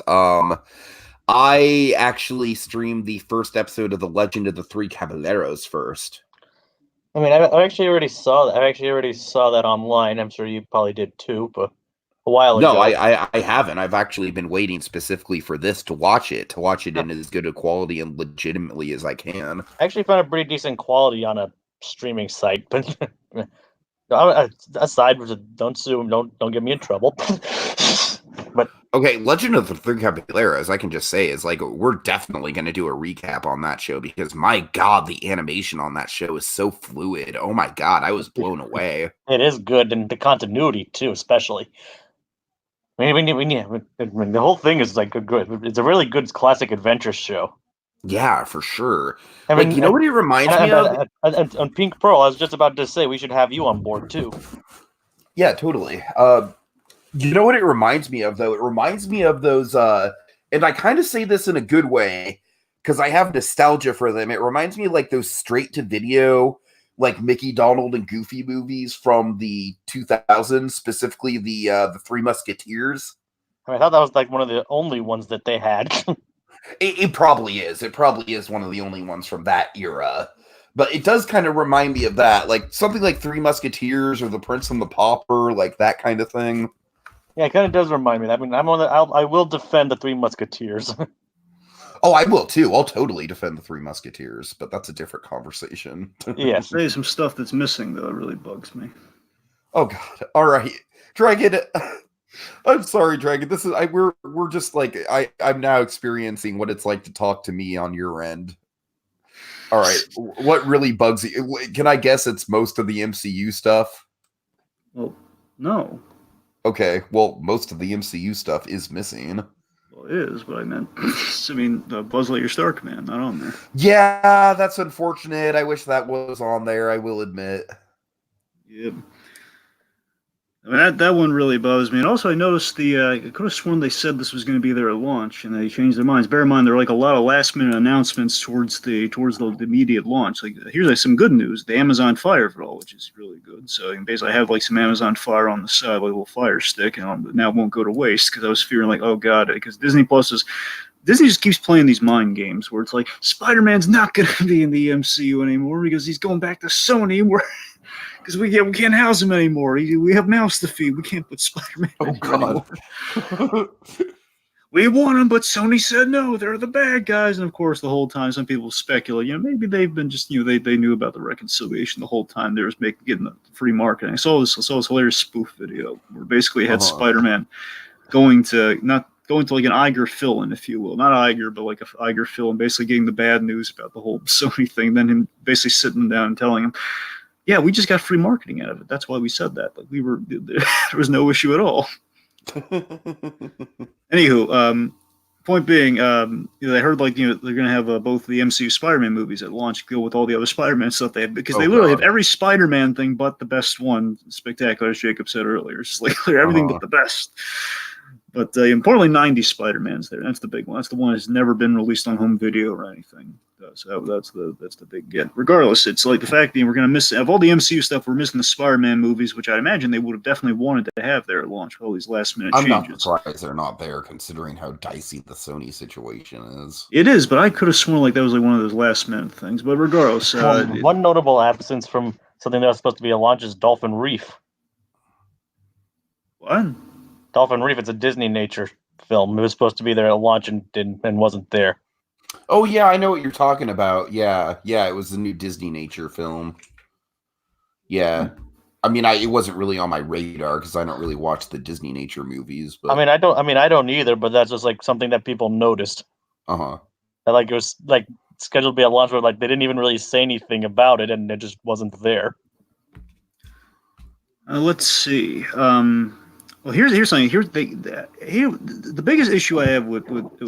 I actually streamed the first episode of The Legend of the Three Caballeros first. I actually already saw that. I actually already saw that online. I'm sure you probably did too, but a while ago. No, I haven't. I've actually been waiting specifically for this to watch it in as good a quality and legitimately as I can. I actually found a pretty decent quality on a streaming site, but aside from don't sue him, don't get me in trouble. But okay, Legend of the Three Caballeros, I can just say, is we're definitely going to do a recap on that show because my god, the animation on that show is so fluid. Oh my god, I was blown away. It is good, and the continuity too, especially. The whole thing is good. It's a really good classic adventure show. Yeah, for sure. You know what it reminds me of? On Pink Pearl, I was just about to say we should have you on board too. Yeah, totally. You know what it reminds me of, though? It reminds me of those, and I kind of say this in a good way, because I have nostalgia for them. It reminds me of those straight-to-video, Mickey, Donald, and Goofy movies from the 2000s, specifically the Three Musketeers. I thought that was one of the only ones that they had. It probably is. It probably is one of the only ones from that era. But it does kind of remind me of that, something like Three Musketeers or The Prince and the Pauper, that kind of thing. Yeah, it kind of does remind me. I will defend the Three Musketeers. Oh, I will too. I'll totally defend the Three Musketeers, but that's a different conversation. Yes. There's some stuff that's missing though. It really bugs me. Oh God! All right, Dragon. I'm sorry, Dragon. This is we're just like I'm now experiencing what it's like to talk to me on your end. All right, what really bugs you? Can I guess it's most of the MCU stuff? Well, no. Okay, well, most of the MCU stuff is missing. Well, it is, but I meant, the Buzz Lightyear Star Command, not on there. Yeah, that's unfortunate. I wish that was on there, I will admit. Yep. I mean, that one really buzzed me. And also, I noticed I could have sworn they said this was going to be there at launch, and they changed their minds. Bear in mind, there are like a lot of last-minute announcements towards the immediate launch. Like, here's like some good news: the Amazon Fire Roll, which is really good. So you can basically have like some Amazon Fire on the side, like a little Fire Stick, and now it won't go to waste. Because I was fearing like, oh god, because Disney just keeps playing these mind games where it's like Spider-Man's not going to be in the MCU anymore because he's going back to Sony. Because we can't house him anymore. We have mouths to feed. We can't put Spider-Man anymore. We want him, but Sony said no. They're the bad guys. And of course, the whole time, some people speculate. Maybe they've been just they knew about the reconciliation the whole time. They were getting the free marketing. I saw this hilarious spoof video where basically it had Spider-Man going to like an Iger fill-in, if you will. Not Iger, but like a Iger fill-in, basically getting the bad news about the whole Sony thing. Then him basically sitting down and telling him, yeah, we just got free marketing out of it. That's why we said that. Like there was no issue at all. Anywho, point being, I heard they're going to have both the MCU Spider-Man movies at launch go with all the other Spider-Man stuff they have, because they literally have every Spider-Man thing but the best one. Spectacular, as Jacob said earlier. It's like everything but the best. But importantly, 90s Spider-Man's there. That's the big one. That's the one that's never been released on home video or anything. So that's the big get. Regardless, it's like the fact that we're going to miss of all the MCU stuff. We're missing the Spider-Man movies, which I'd imagine they would have definitely wanted to have there at launch. All these last-minute changes. I'm not surprised they're not there, considering how dicey the Sony situation is. It is, but I could have sworn like that was like one of those last-minute things. But regardless, one notable absence from something that was supposed to be a launch is Dolphin Reef. What? Dolphin Reef. It's a Disney nature film. It was supposed to be there at launch and wasn't there. Oh yeah, I know what you're talking about. Yeah, it was the new Disney nature film. Yeah, I mean, it wasn't really on my radar because I don't really watch the Disney nature movies. But I don't either. But that's just like something that people noticed. That like it was like scheduled to be at launch, but like they didn't even really say anything about it, and it just wasn't there. Let's see. Well, here's something. The biggest issue I have with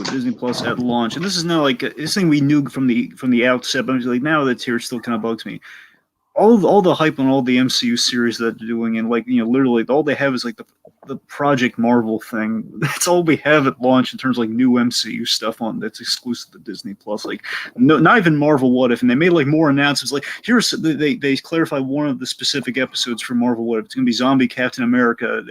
Disney Plus at launch, and this is now like this thing we knew from the outset, but I'm just like now that's here, it still kind of bugs me. All the hype on all the MCU series that they're doing, and literally all they have is like the Project Marvel thing. That's all we have at launch in terms of like new MCU stuff on that's exclusive to Disney Plus. Like not even Marvel What If, and they made like more announcements. Like here's they clarified one of the specific episodes for Marvel What If. It's gonna be Zombie Captain America.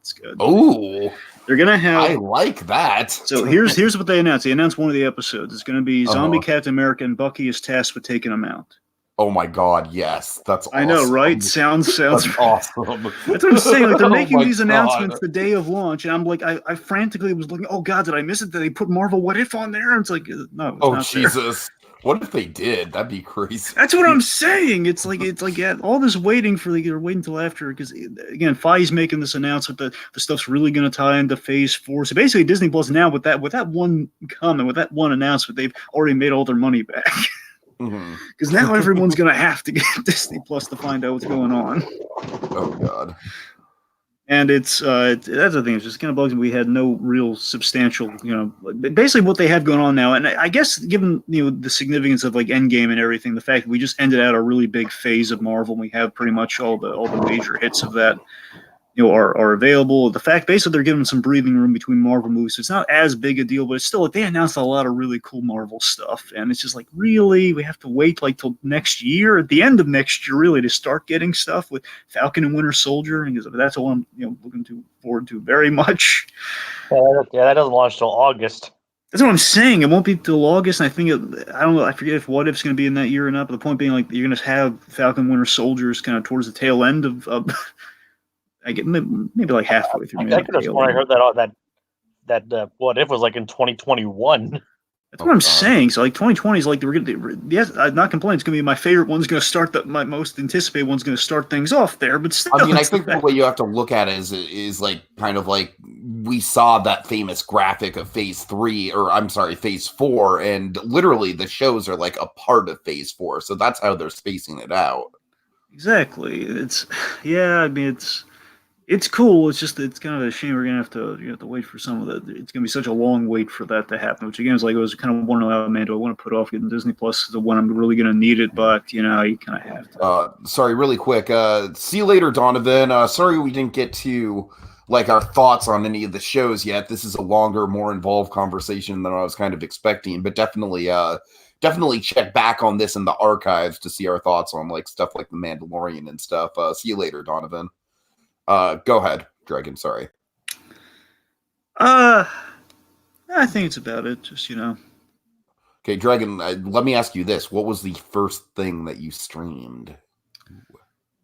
It's good. Oh, they're gonna have. I like that. So here's what they announced. They announced one of the episodes. It's gonna be Zombie Captain America, and Bucky is tasked with taking him out. Oh my God! Yes, that's awesome. I know, right? Sounds that's awesome. That's what I'm saying. Like they're making these announcements the day of launch, and I'm like, I frantically was looking. Oh God, did I miss it? Did they put Marvel What If on there? And it's like, no. It's not Jesus! There. What if they did? That'd be crazy. That's what I'm saying. It's like all this waiting for they're waiting until after, because again, Feige's making this announcement that the stuff's really going to tie into Phase 4. So basically, Disney Plus now with that one comment, with that one announcement, they've already made all their money back. Because now everyone's going to have to get Disney Plus to find out what's going on. Oh God! And that's the thing. It's just kind of bugs me. We had no real substantial, basically what they have going on now. And I guess given the significance of like Endgame and everything, the fact that we just ended out a really big phase of Marvel, and we have pretty much all the major hits of that. Are available. The fact basically they're giving some breathing room between Marvel movies, so it's not as big a deal, but it's still like they announced a lot of really cool Marvel stuff, and it's just like really we have to wait like till next year, at the end of next year, really, to start getting stuff with Falcon and Winter Soldier, and that's all I'm looking forward to very much. Yeah, that doesn't launch till August. That's what I'm saying. It won't be till August, and I think I don't know. I forget if What If's going to be in that year or not. But the point being, like, you're going to have Falcon Winter Soldiers kind of towards the tail end of I get maybe like halfway through. I could have sworn I heard that What If was like in 2021. That's what I'm saying. So like 2020 is like yes, I'm not complaining. It's gonna be my favorite one's gonna start my most anticipated one's gonna start things off there. But still, I mean, I think the way you have to look at it is like kind of like we saw that famous graphic of Phase 3, or I'm sorry, Phase 4, and literally the shows are like a part of Phase 4, so that's how they're spacing it out. exactly. I mean it's cool. It's just it's kind of a shame we're gonna have to wait for some of the. It's gonna be such a long wait for that to happen. Which again is like I was kind of wondering, oh man, do I want to put off getting Disney Plus the when I'm really gonna need it? But you kind of have to. Sorry, really quick. See you later, Donovan. Sorry we didn't get to like our thoughts on any of the shows yet. This is a longer, more involved conversation than I was kind of expecting, but definitely check back on this in the archives to see our thoughts on like stuff like the Mandalorian and stuff. See you later, Donovan. Go ahead, Dragon. Sorry. I think it's about it. Just Okay, Dragon. Let me ask you this: what was the first thing that you streamed?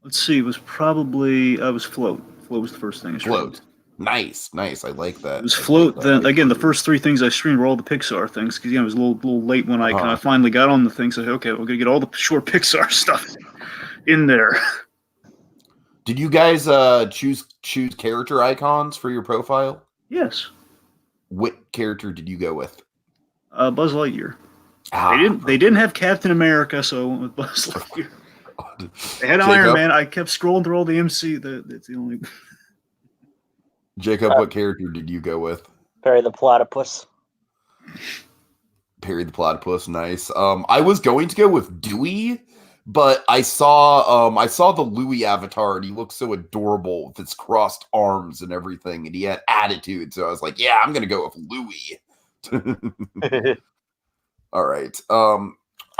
Let's see. It was probably was Float. Float was the first thing I streamed. Float. Nice. I like that. It was Float. Then again, the first 3 things I streamed were all the Pixar things because it was a little late when I kind of finally got on the thing. So okay, we're gonna get all the short Pixar stuff in there. Did you guys choose character icons for your profile? Yes. What character did you go with? Buzz Lightyear. They didn't have Captain America, so I went with Buzz Lightyear. They had Iron Man. I kept scrolling through all the MC. That's the only. Jacob, what character did you go with? Perry the Platypus. Perry the Platypus, nice. I was going to go with Dewey, but I saw the Louis avatar, and he looked so adorable with his crossed arms and everything, and he had attitude. So I was like, yeah, I'm gonna go with Louis. All right.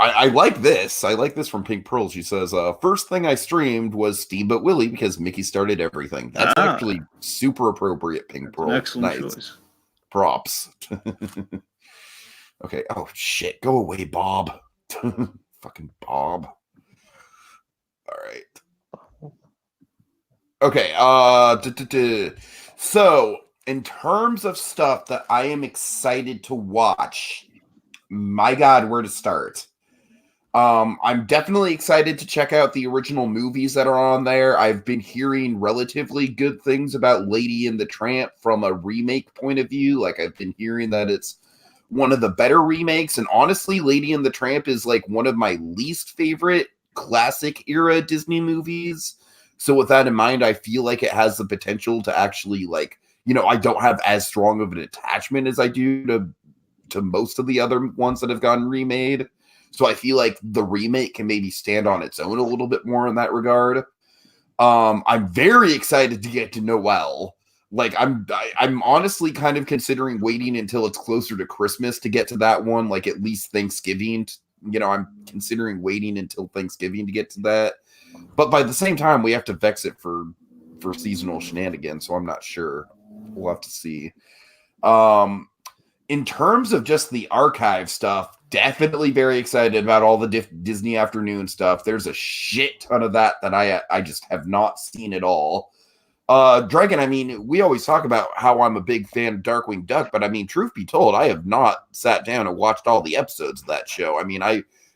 I like this. I like this from Pink Pearl. She says, first thing I streamed was Steamboat Willie because Mickey started everything. That's actually super appropriate, Pink Pearl. Excellent choice. Props. Okay. Oh, shit. Go away, Bob. Fucking Bob. All right. Okay. So, in terms of stuff that I am excited to watch, my God, where to start? I'm definitely excited to check out the original movies that are on there. I've been hearing relatively good things about Lady and the Tramp from a remake point of view. Like, I've been hearing that it's one of the better remakes. And honestly, Lady and the Tramp is like one of my least favorite classic era Disney movies. So with that in mind, I feel like it has the potential to actually like, I don't have as strong of an attachment as I do to most of the other ones that have gotten remade. So I feel like the remake can maybe stand on its own a little bit more in that regard. I'm very excited to get to Noelle. Like I'm honestly kind of considering waiting until it's closer to Christmas to get to that one, like at least Thanksgiving. I'm considering waiting until Thanksgiving to get to that. But by the same time, we have to vex it for seasonal shenanigans, so I'm not sure. We'll have to see. In terms of just the archive stuff, definitely very excited about all the Disney Afternoon stuff. There's a shit ton of that I just have not seen at all. Dragon, I mean, we always talk about how I'm a big fan of Darkwing Duck, but I mean, truth be told, I have not sat down and watched all the episodes of that show. I mean,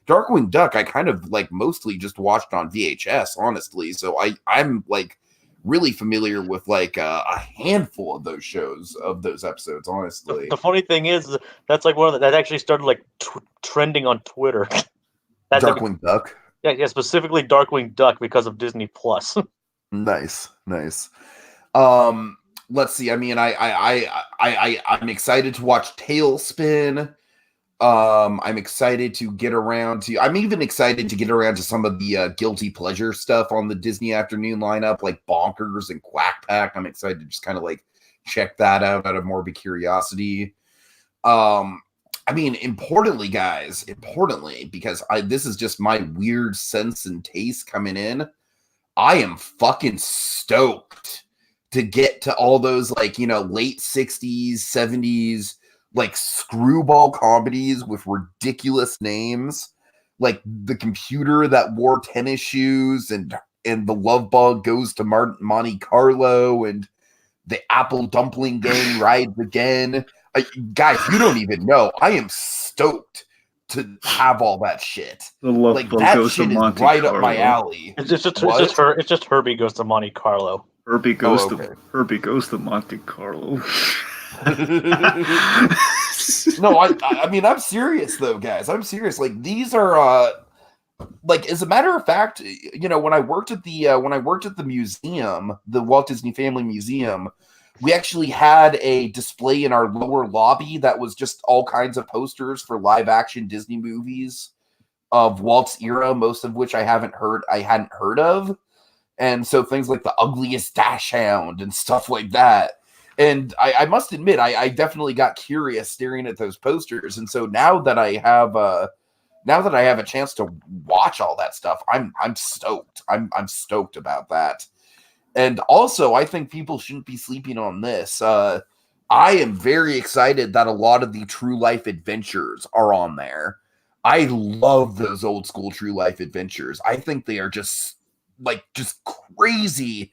Darkwing Duck, I kind of like mostly just watched on VHS, honestly. So I'm like really familiar with like a handful of those shows, of those episodes, honestly. The funny thing is that's like one of that actually started like trending on Twitter. Darkwing Duck. Yeah, specifically Darkwing Duck because of Disney Plus. Nice. Let's see. I mean, I'm excited to watch Tailspin. I'm excited to get around to. I'm even excited to get around to some of the guilty pleasure stuff on the Disney Afternoon lineup, like Bonkers and Quack Pack. I'm excited to just kind of like check that out of morbid curiosity. I mean, importantly, because this is just my weird sense and taste coming in. I am fucking stoked to get to all those like, late 60s, 70s, like screwball comedies with ridiculous names, like The Computer That Wore Tennis Shoes and The Love Bug Goes to Monte Carlo and The Apple Dumpling Gang Rides Again. Guys, you don't even know. I am stoked to have all that shit. The Love Like Bug that goes shit to is Monte right Carlo. up my alley. It's just Herbie goes to Monte Carlo. Herbie goes okay. Herbie goes to Monte Carlo. No, I mean I'm serious though, guys. I'm serious. Like these are like as a matter of fact, you know, when I worked at the museum, the Walt Disney Family Museum, we actually had a display in our lower lobby that was just all kinds of posters for live action Disney movies of Walt's era, most of which I hadn't heard of. And so things like The Ugliest Dash Hound and stuff like that. And I must admit, I definitely got curious staring at those posters. And so now that I have a chance to watch all that stuff, I'm stoked. I'm stoked about that. And also, I think people shouldn't be sleeping on this. I am very excited that a lot of the True Life adventures are on there. I love those old school True Life adventures. I think they are just crazy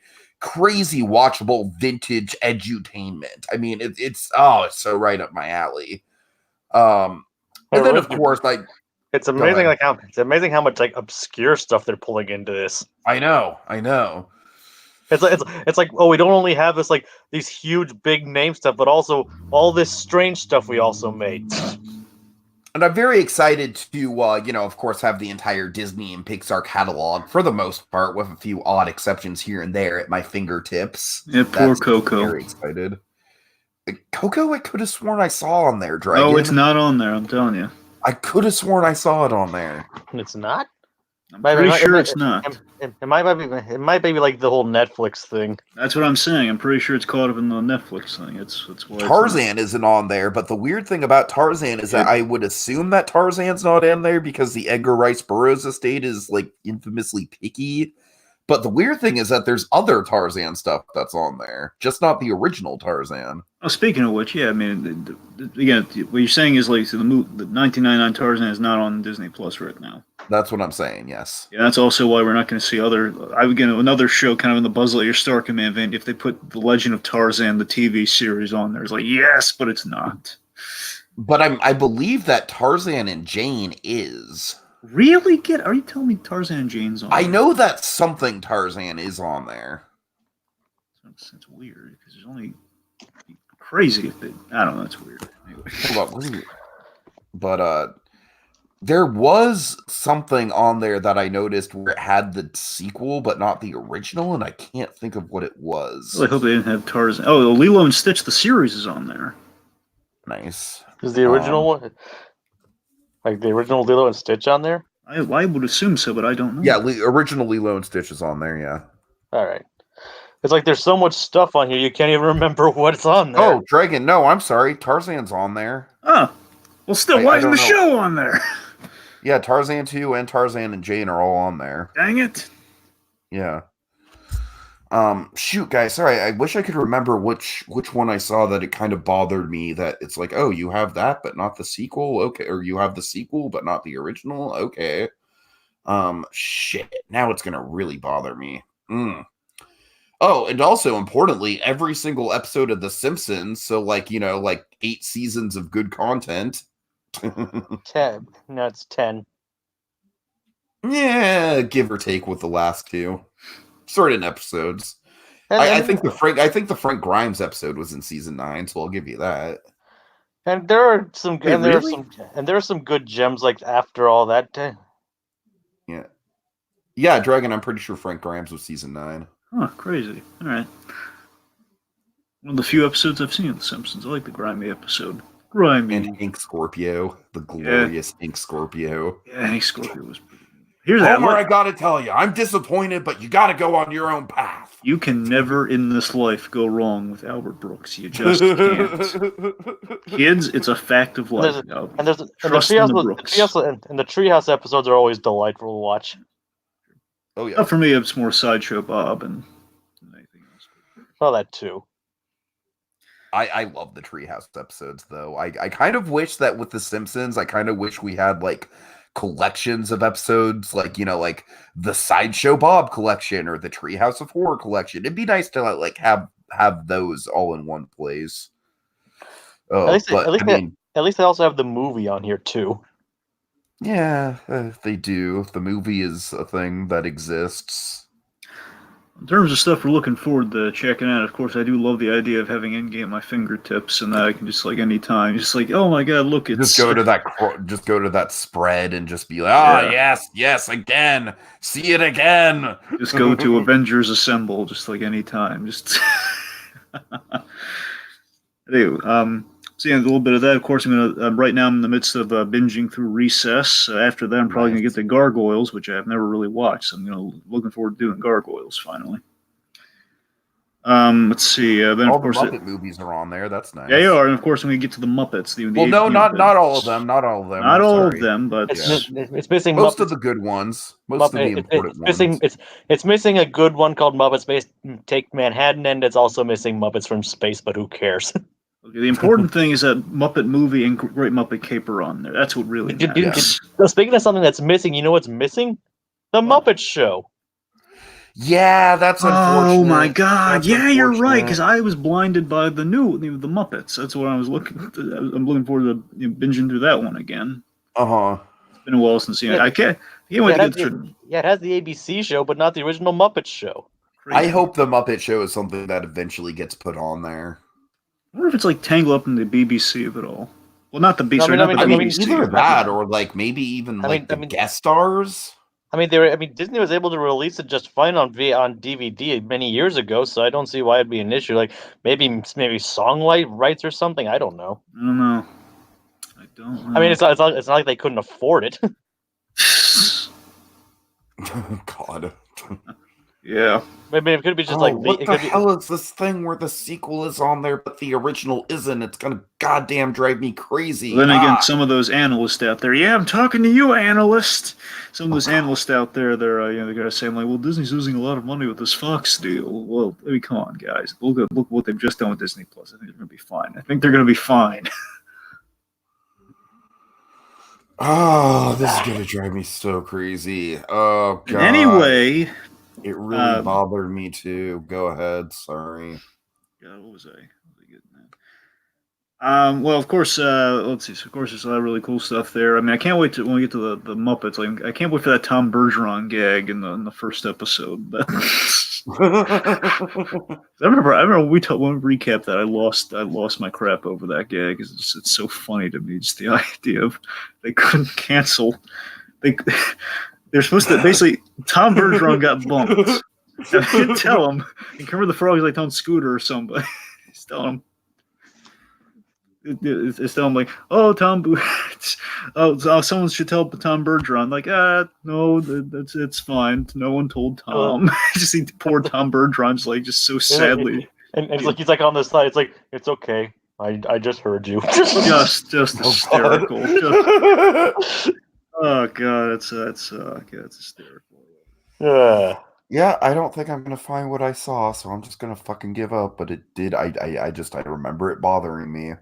watchable vintage edutainment. I mean, it's so right up my alley. And then of course it's amazing how much like obscure stuff they're pulling into this. I know. It's like, oh, we don't only have this like these huge big name stuff, but also all this strange stuff we also made. And I'm very excited to, of course, have the entire Disney and Pixar catalog, for the most part, with a few odd exceptions here and there, at my fingertips. Yeah, poor Coco. Very excited. Coco, I could have sworn I saw on there, Dragon. Oh, it's not on there, I'm telling you. I could have sworn I saw it on there. It's not? I'm pretty sure it's not. It might be like the whole Netflix thing. That's what I'm saying. I'm pretty sure it's caught up in the Netflix thing. It's why Tarzan isn't on there, but the weird thing about Tarzan is that I would assume that Tarzan's not in there because the Edgar Rice Burroughs estate is like infamously picky. But the weird thing is that there's other Tarzan stuff that's on there, just not the original Tarzan. Oh, speaking of which, yeah, I mean, again, what you're saying is like the 1999 Tarzan is not on Disney Plus right now. That's what I'm saying. Yes. Yeah, that's also why we're not going to see another show kind of in the Buzz Lightyear Star Command vein. If they put The Legend of Tarzan, the TV series, on there, it's like yes, but it's not. But I believe that Tarzan and Jane is. Really? Are you telling me Tarzan and Jane's on? I know that something Tarzan is on there. That's weird because there's only crazy if they. I don't know. That's weird. Anyway. Hold on, but there was something on there that I noticed where it had the sequel, but not the original, and I can't think of what it was. Well, I hope they didn't have Tarzan. Oh, Lilo and Stitch, the series is on there. Nice. Is the original one? Like the original Lilo and Stitch on there? I would assume so, but I don't know. Yeah, original Lilo and Stitch is on there, yeah. All right. It's like there's so much stuff on here, you can't even remember what's on there. Oh, Dragon, no, I'm sorry. Tarzan's on there. Oh. Well, still, why isn't the show on there? Yeah, Tarzan 2 and Tarzan and Jane are all on there. Dang it. Yeah. Shoot, guys, sorry, I wish I could remember which one I saw that it kind of bothered me that it's like, oh, you have that, but not the sequel, okay, or you have the sequel, but not the original, okay. Shit, now it's gonna really bother me. Oh, and also, importantly, every single episode of The Simpsons, so like, 8 seasons of good content. 10. No, it's 10. Yeah, give or take with the last 2. Certain episodes. I think the Frank Grimes episode was in season 9, so I'll give you that. And there are some Wait, there are some good gems like after all that. Yeah. Yeah, Dragon, I'm pretty sure Frank Grimes was season 9. Huh, crazy. Alright. One of the few episodes I've seen of The Simpsons. I like the grimy episode. Grimy. And Hank Scorpio. The glorious Hank Scorpio. Yeah, Hank Scorpio was pretty. Here's Homer, I gotta tell you, I'm disappointed, but you gotta go on your own path. You can never in this life go wrong with Albert Brooks. You just can't. Kids, it's a fact of life. The Treehouse episodes are always delightful to watch. Oh yeah. For me, it's more Sideshow Bob and anything else. Well, that too. I love the Treehouse episodes, though. I kind of wish that with The Simpsons, I kind of wish we had like collections of episodes, like like the Sideshow Bob collection or the Treehouse of Horror collection. It'd be nice to like have those all in one place. At least At least they also have the movie on here too. Yeah, they do. The movie is a thing that exists. In terms of stuff we're looking forward to checking out, of course, I do love the idea of having Endgame at my fingertips, and that I can just like anytime, just like, oh my god, look, it's Just go to that spread and just be like, Yeah. yes, again, see it again. just go to Avengers Assemble, just like anytime, just. Anyway, so yeah, a little bit of that. Of course, I'm gonna right now I'm in the midst of binging through Recess. After that, I'm probably gonna get the Gargoyles, which I've never really watched. So I'm looking forward to doing Gargoyles finally. Let's see. Then All of course, the Muppet movies are on there. That's nice. yeah, you are. And of course, I'm gonna get to the Muppets. Well, no, not all of them. Not all of them. Not all of Sorry. them, but It's missing Most Muppets. of the good ones. Most of the important missing, ones. It's missing a good one called Muppets Space Take Manhattan, and it's also missing Muppets from Space, but who cares? okay, the important thing is that Muppet Movie and Great Muppet Cape are on there. That's what really matters. So speaking of something that's missing, you know what's missing? The Muppet Show. Yeah, that's unfortunate. Oh my god! That's yeah, you're right. unfortunate. Because I was blinded by the Muppets. That's what I was looking. I'm looking forward to binging through that one again. It's been a while since seen it. I can't wait to get through. Yeah, it has the ABC show, but not the original Muppets show. I hope the Muppet Show is something that eventually gets put on there. I wonder if it's like tangled up in the BBC of it all. Well, not the BBC. Either that or like maybe even the guest stars. Disney was able to release it just fine on DVD many years ago, so I don't see why it'd be an issue. Like maybe song rights or something. I don't know. I don't know. I mean, it's not like they couldn't afford it. God. Yeah. Maybe it could be just what the hell is this thing where the sequel is on there but the original isn't? It's gonna goddamn drive me crazy. Then again, some of those analysts out there, I'm talking to you, analyst. Some of those analysts out there, they're gonna say, like, well, Disney's losing a lot of money with this Fox deal. Well, I mean, come on, guys, look what they've just done with Disney Plus. I think they're gonna be fine. Oh, this is gonna drive me so crazy. Oh god. Anyway. It really bothered me too. Go ahead. Sorry. God, what was I getting at? Well, of course, let's see. So, of course, there's a lot of really cool stuff there. I mean, I can't wait when we get to the Muppets. Like, I can't wait for that Tom Bergeron gag in the first episode. I remember when we recapped that. I lost my crap over that gag. It's so funny to me. Just the idea of they couldn't cancel. They're supposed to basically. Tom Bergeron got bumped. And I didn't tell him. And Kermit the Frog is like telling Scooter or somebody. He's telling him. It's telling him like, oh, someone should tell Tom Bergeron. Like, no, it's fine. No one told Tom. Just see poor Tom Bergeron just so sadly. And he's like on the side. It's like, it's okay. I just heard you. just hysterical. Oh god, it's hysterical. Yeah, I don't think I'm gonna find what I saw, so I'm just gonna fucking give up. But it did. I remember it bothering me.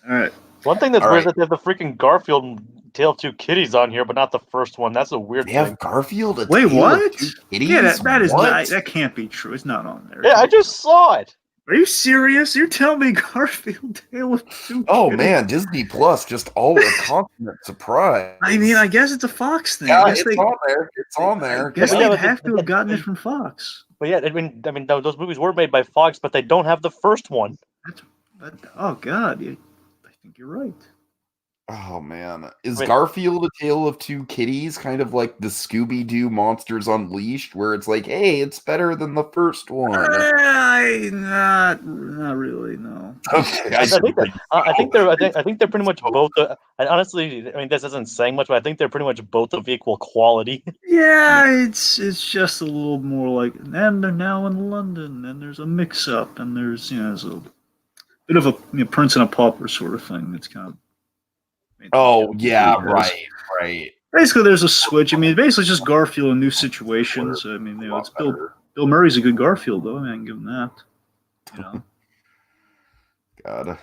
All right. One thing that's weird is that they have the freaking Garfield Tale of Two Kitties on here, but not the first one. That's a weird thing. Have Garfield? Wait, what? Yeah, that is not. That can't be true. It's not on there. Yeah, I just saw it. Are you serious? You're telling me Garfield Tale of Two Oh Kitties? Man, Disney Plus, just all a consummate surprise. I mean, I guess it's a Fox thing. Yeah, it's on there. It's on there. I guess they'd have to have gotten it from Fox. But yeah, I mean, those movies were made by Fox, but they don't have the first one. Oh God, I think you're right. Oh man, is Garfield a Tale of Two Kitties kind of like the Scooby-Doo Monsters Unleashed, where it's like, hey, it's better than the first one? Not really, no. Okay, I think they're pretty much both. Honestly, I mean, this isn't saying much, but I think they're pretty much both of equal quality. Yeah, it's just a little more like, and they're now in London, and there's a mix-up, and there's there's a bit of a Prince and a Pauper sort of thing. That's kind of. Oh yeah, right. Basically, there's a switch. I mean, basically, it's just Garfield in new situations. I mean, it's Bill Murray's a good Garfield, though. I mean, I can give him that. God. All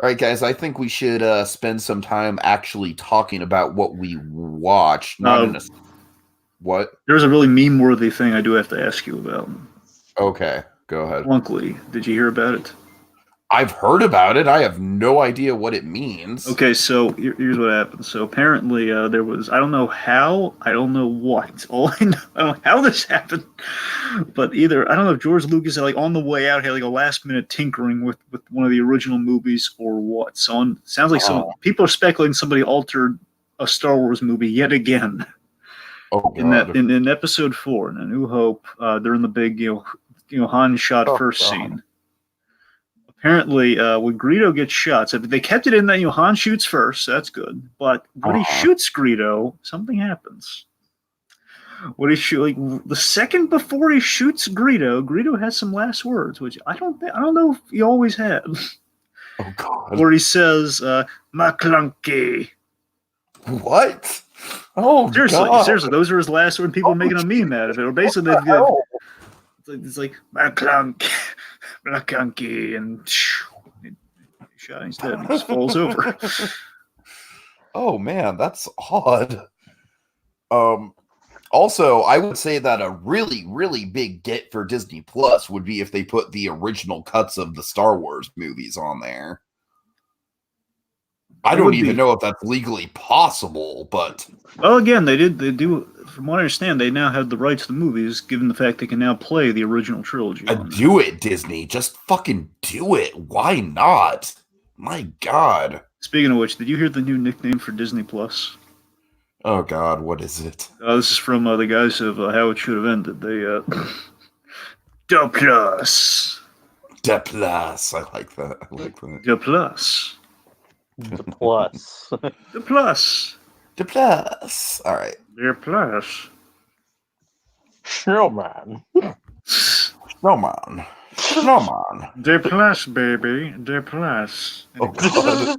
right, guys. I think we should spend some time actually talking about what we watched. What? There's a really meme-worthy thing I do have to ask you about. Okay, go ahead. Blunkly, did you hear about it? I've heard about it. I have no idea what it means. Okay, so here's what happened. So apparently there was, I don't know how, I don't know what. All I know, I don't know how this happened, but either, I don't know if George Lucas, like on the way out, had like a last minute tinkering with one of the original movies or what. So sounds like some people are speculating somebody altered a Star Wars movie yet again. Oh, God. In episode 4, in A New Hope, they're in the big, Han shot first scene. Apparently, when Greedo gets shot, so they kept it in that Han shoots first, so that's good. But when he shoots Greedo, something happens. When he the second before he shoots Greedo has some last words, which I don't know if he always had. Oh, God. Where he says, "McClunky." What? Oh, seriously, God. seriously, those are his last words. People are making a meme out of it. Or basically, it's like McClunky. McClunky, and he shot he's dead. He just falls over. Oh man, that's odd. Also, I would say that a really, really big get for Disney Plus would be if they put the original cuts of the Star Wars movies on there. I don't even know if that's legally possible, but well, again, they do. From what I understand, they now have the rights to the movies, given the fact they can now play the original trilogy. Do it, Disney. Just fucking do it. Why not? My God. Speaking of which, did you hear the new nickname for Disney Plus? Oh God, what is it? This is from the guys of How It Should Have Ended. They Da Plus. Da Plus. I like that. Da Plus. The plus. The plus. The plus. All right. The plus. Snowman. Snowman. Snowman. The plus, baby. The plus. Oh, God.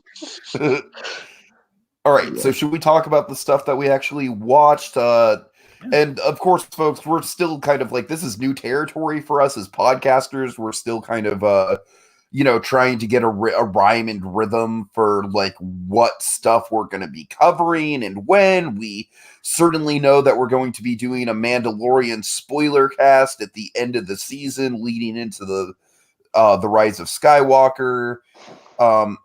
All right. So should we talk about the stuff that we actually watched? And of course, folks, we're still kind of like, this is new territory for us as podcasters. We're still kind of, trying to get a rhyme and rhythm for like what stuff we're going to be covering and when. We certainly know that we're going to be doing a Mandalorian spoiler cast at the end of the season, leading into the Rise of Skywalker.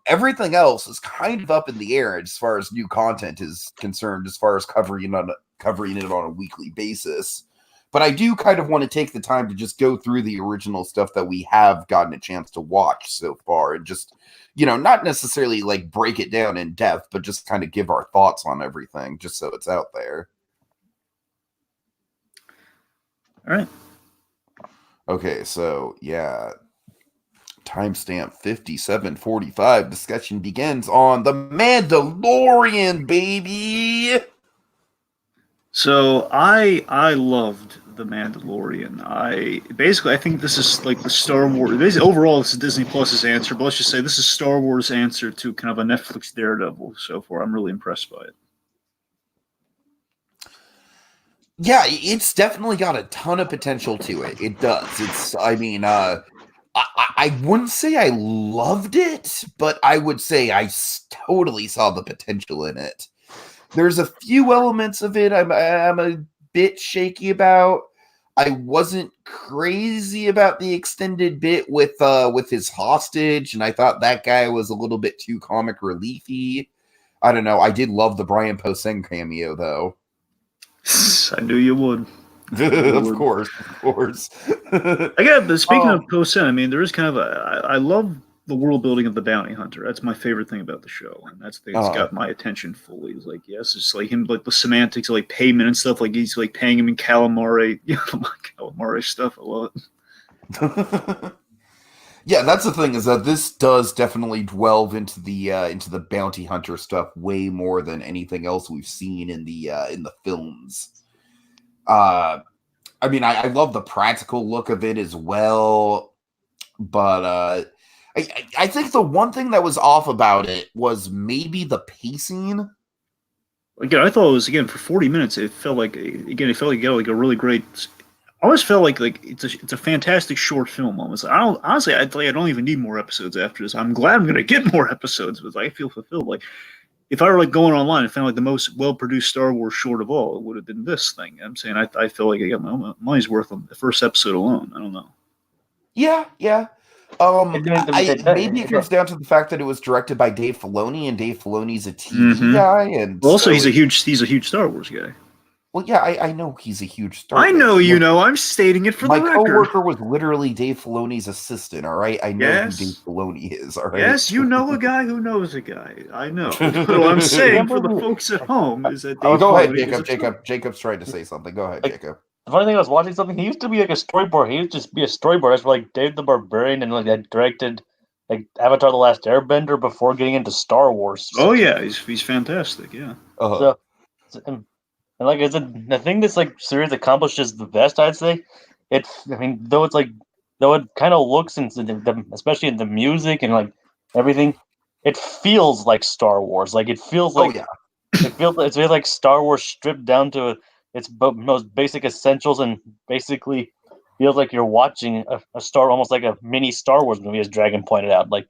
Everything else is kind of up in the air as far as new content is concerned, as far as covering it on a weekly basis. But I do kind of want to take the time to just go through the original stuff that we have gotten a chance to watch so far and just, not necessarily like break it down in depth, but just kind of give our thoughts on everything just so it's out there. All right. Okay, so yeah. Timestamp 57:45. Discussion begins on The Mandalorian, baby. So I loved The Mandalorian. I think this is like the Star Wars. Basically, overall, this is Disney Plus's answer. But let's just say this is Star Wars' answer to kind of a Netflix Daredevil. So far, I'm really impressed by it. Yeah, it's definitely got a ton of potential to it. It does. I wouldn't say I loved it, but I would say I totally saw the potential in it. There's a few elements of it I'm a bit shaky about. I wasn't crazy about the extended bit with his hostage, and I thought that guy was a little bit too comic reliefy. I don't know. I did love the Brian Posehn cameo, though. I knew you would. Of course. Again, but speaking of Posehn, there is kind of I love the world building of the bounty hunter. That's my favorite thing about the show, and that's the thing that's got my attention fully. It's like, yes, it's like him, like the semantics of like payment and stuff. Like he's like paying him in calamari, calamari stuff. I love it. Yeah, that's the thing, is that this does definitely delve into the bounty hunter stuff way more than anything else we've seen in the films. I love the practical look of it as well, but I think the one thing that was off about it was maybe the pacing. Again, I thought it was, for 40 minutes. It felt like it got like a really great. I always felt like it's a fantastic short film. Almost. I don't even need more episodes after this. I'm glad I'm going to get more episodes, because I feel fulfilled. Like if I were like going online and found like the most well-produced Star Wars short of all, it would have been this thing. I'm saying I feel like I got my money's worth on the first episode alone. I don't know. Yeah. Maybe it comes down to the fact that it was directed by Dave Filoni, and Dave Filoni's a TV Mhm. guy, and Also, so he's a huge Star Wars guy. well, yeah, I know he's a huge Star. I know you know. I'm stating it for the My record. coworker was literally Dave Filoni's assistant. All right, I know Yes. who Dave Filoni is. All right. Yes, you know a guy who knows a guy. I know. What I'm saying for the folks at home is that Dave Go ahead, Filoni is Jacob. Jacob's trying to say something. Go ahead, Jacob. The funny thing, I was watching something. He used to be like a storyboard. He used to just be a storyboard. For like Dave the Barbarian, and like I directed like Avatar: The Last Airbender before getting into Star Wars. Oh yeah, he's fantastic. Yeah. So and like I said, the thing this like series accomplishes the best, I'd say, I mean, though it kind of looks especially in the music and like everything, it feels like Star Wars. Like it feels like it's really like Star Wars stripped down to its most basic essentials, and basically feels like you're watching almost like a mini Star Wars movie, as Dragon pointed out. Like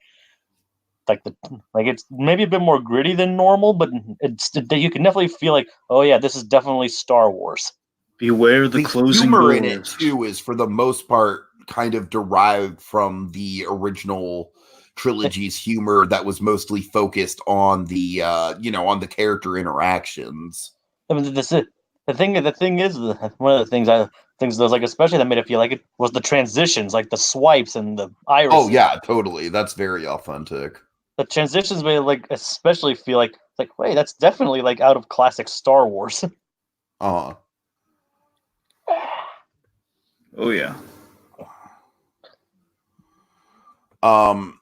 it's maybe a bit more gritty than normal, but you can definitely feel like, oh yeah, this is definitely Star Wars. Beware the closing humor doors. in it too is for the most part kind of derived from the original trilogy's humor that was mostly focused on the on the character interactions. I mean, the thing is one of the things those like especially that made it feel like it was the transitions, like the swipes and the iris. Oh yeah, totally. That's very authentic. The transitions made it like especially feel like wait, that's definitely like out of classic Star Wars. Oh yeah.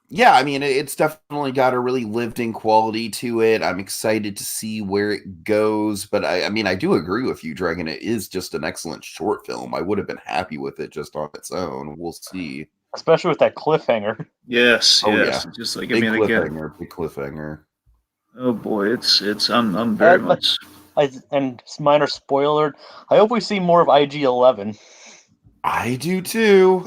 Yeah, I mean, it's definitely got a really lived-in quality to it. I'm excited to see where it goes, but I mean, I do agree with you, Dragon. It is just an excellent short film. I would have been happy with it just on its own. We'll see. Especially with that cliffhanger. Yes, oh, yes. Yeah. Just like big I mean, cliffhanger, again. Big cliffhanger. Oh boy, I'm very much. And minor spoiler, I hope we see more of IG-11. I do too,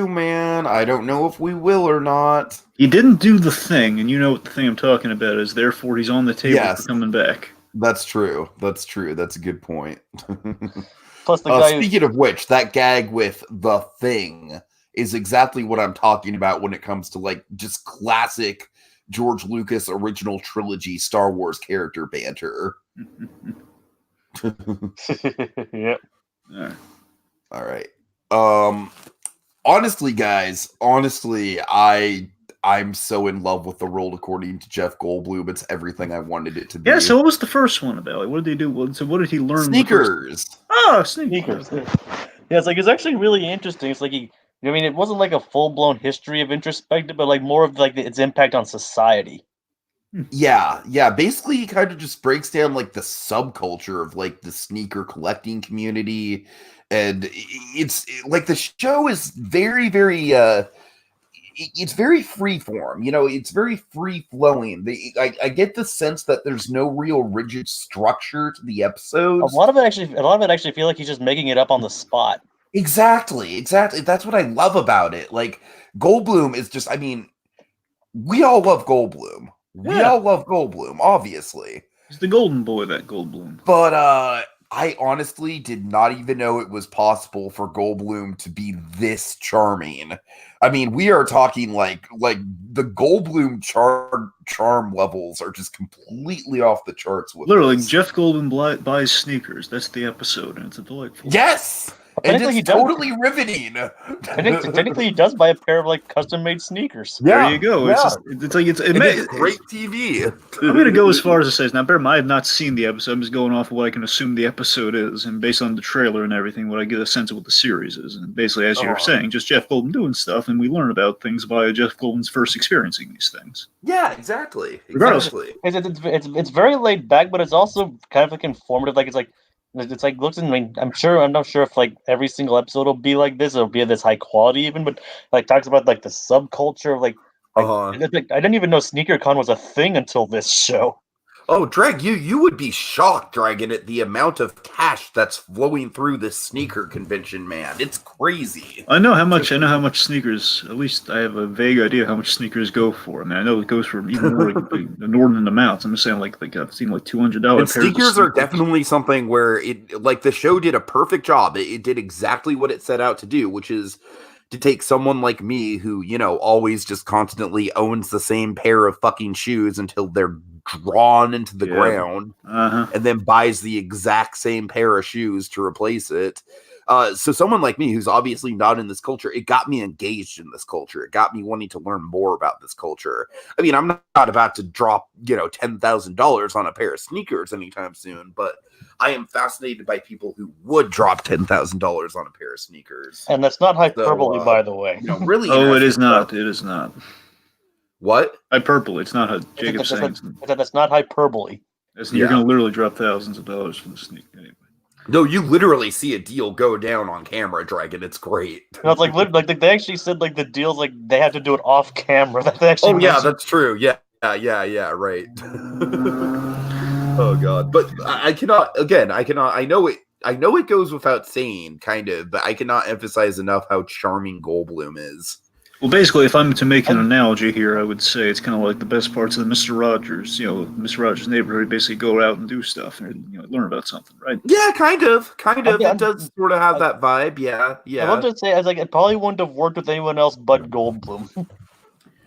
man. I don't know if we will or not. He didn't do the thing, and you know what the thing I'm talking about is. Therefore, he's on the table for coming back. That's true. That's a good point. Plus, the guy. Speaking of which, that gag with the thing is exactly what I'm talking about when it comes to like just classic George Lucas original trilogy Star Wars character banter. Yep. All right. Honestly, guys, I'm so in love with the world according to Jeff Goldblum. It's everything I wanted it to be. Yeah, so what was the first one about? Like, what did they do? So what did he learn? Sneakers. Oh, sneakers. Yeah, it's like it's actually really interesting. It's like I mean, it wasn't like a full-blown history of introspective, but like more of like its impact on society. Yeah. Basically, he kind of just breaks down like the subculture of like the sneaker collecting community, and it's like the show is very, very. It's very freeform, it's very free flowing. I get the sense that there's no real rigid structure to the episodes. A lot of it actually feel like he's just making it up on the spot. Exactly. That's what I love about it. Like Goldblum is just, I mean, we all love Goldblum. We all love Goldblum, obviously. He's the golden boy, that Goldblum. But I honestly did not even know it was possible for Goldblum to be this charming. I mean, we are talking like the Goldblum charm levels are just completely off the charts with literally this. Jeff Goldblum buys sneakers. That's the episode, and it's a delightful. Yes. And it's totally riveting. Technically, he does buy a pair of like custom-made sneakers. Yeah, there you go. Yeah. It's great TV. I'm going to go as far as to say, now, bear in mind, I have not seen the episode. I'm just going off of what I can assume the episode is, and based on the trailer and everything, what I get a sense of what the series is. And basically, as you were saying, just Jeff Goldblum doing stuff, and we learn about things via Jeff Goldblum's first experiencing these things. Yeah, exactly. It's very laid back, but it's also kind of like informative. Like it's like looks. I mean, I'm not sure if like every single episode will be like this. It'll be this high quality even, but like talks about like the subculture of like I didn't even know SneakerCon was a thing until this show. Oh, Drag, you would be shocked, Dragon, at the amount of cash that's flowing through this sneaker convention, man. It's crazy. I know how much sneakers, at least I have a vague idea how much sneakers go for. I mean, I know it goes for even more like inordinate amounts. I'm just saying like I've seen like $200 sneakers are definitely something where it like the show did a perfect job. It did exactly what it set out to do, which is to take someone like me who, always just constantly owns the same pair of fucking shoes until they're drawn into the ground, and then buys the exact same pair of shoes to replace it. So someone like me who's obviously not in this culture, it got me engaged in this culture. It got me wanting to learn more about this culture. I mean, I'm not about to drop, $10,000 on a pair of sneakers anytime soon, but I am fascinated by people who would drop $10,000 on a pair of sneakers. And that's not hyperbole, by the way. Really. Oh, it is not. It is not. What? Hyperbole. It's not Jacob saying. That's not hyperbole. You're going to literally drop thousands of dollars for the sneak anyway. No, you literally see a deal go down on camera, Dragon. It's great. No, it's like they actually said like the deals like they had to do it off camera. That they actually that's true. Yeah, right. Oh god, but I cannot. I know it goes without saying, kind of, but I cannot emphasize enough how charming Goldblum is. Well, basically, if I'm to make an analogy here, I would say it's kind of like the best parts of the Mr. Rogers, Mr. Rogers' Neighborhood. Basically, go out and do stuff and learn about something, right? Yeah, kind of. It does sort of have that vibe. Yeah. I wanted to say, I was like, it probably wouldn't have worked with anyone else but Goldblum.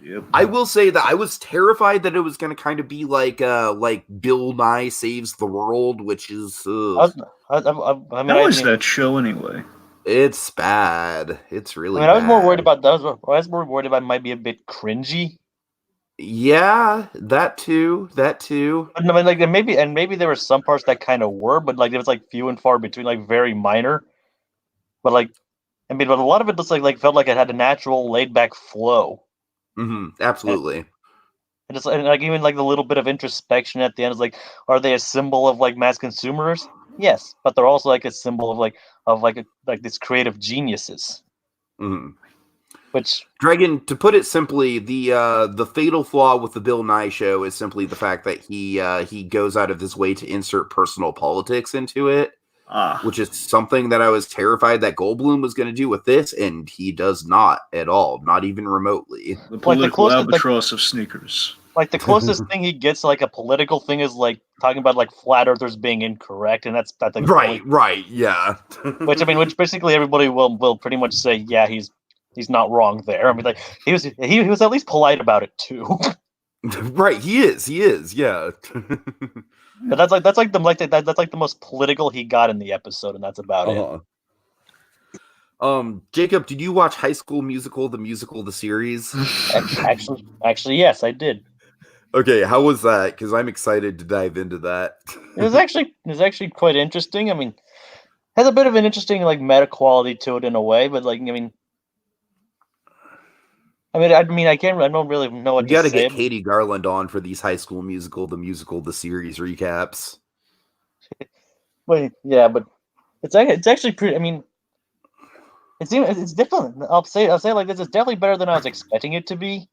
Yep. I will say that I was terrified that it was going to kind of be like Bill Nye Saves the World, which is. How is that show anyway? It's bad. It's really. I was more worried about that. I was more worried about it might be a bit cringy. Yeah, that too. But I mean, maybe there were some parts that kind of were, but like it was like few and far between, like very minor. But but a lot of it just felt like it had a natural, laid back flow. Mm-hmm. Absolutely. And even the little bit of introspection at the end is like, are they a symbol of mass consumers? Yes, but they're also a symbol of these creative geniuses. Mm-hmm. Which, Dragon, to put it simply, the fatal flaw with the Bill Nye show is simply the fact that he goes out of his way to insert personal politics into it, which is something that I was terrified that Goldblum was going to do with this, and he does not at all, not even remotely. The political albatross of sneakers. The closest thing he gets a political thing is talking about flat earthers being incorrect, and that's right, yeah. which basically everybody will pretty much say, yeah, he's not wrong there. I mean, he was at least polite about it too. Right, he is, yeah. But that's the most political he got in the episode, and that's about it. Jacob, did you watch High School Musical, the series? Actually, yes, I did. Okay, how was that? Because I'm excited to dive into that. It was actually quite interesting. I mean, has a bit of an interesting meta quality to it in a way, but I don't really know what to say. You got to get Katie Garland on for these High School Musical, the series recaps. Wait, yeah, but it's actually pretty. I mean, it's different. I'll say it like this: it's definitely better than I was expecting it to be.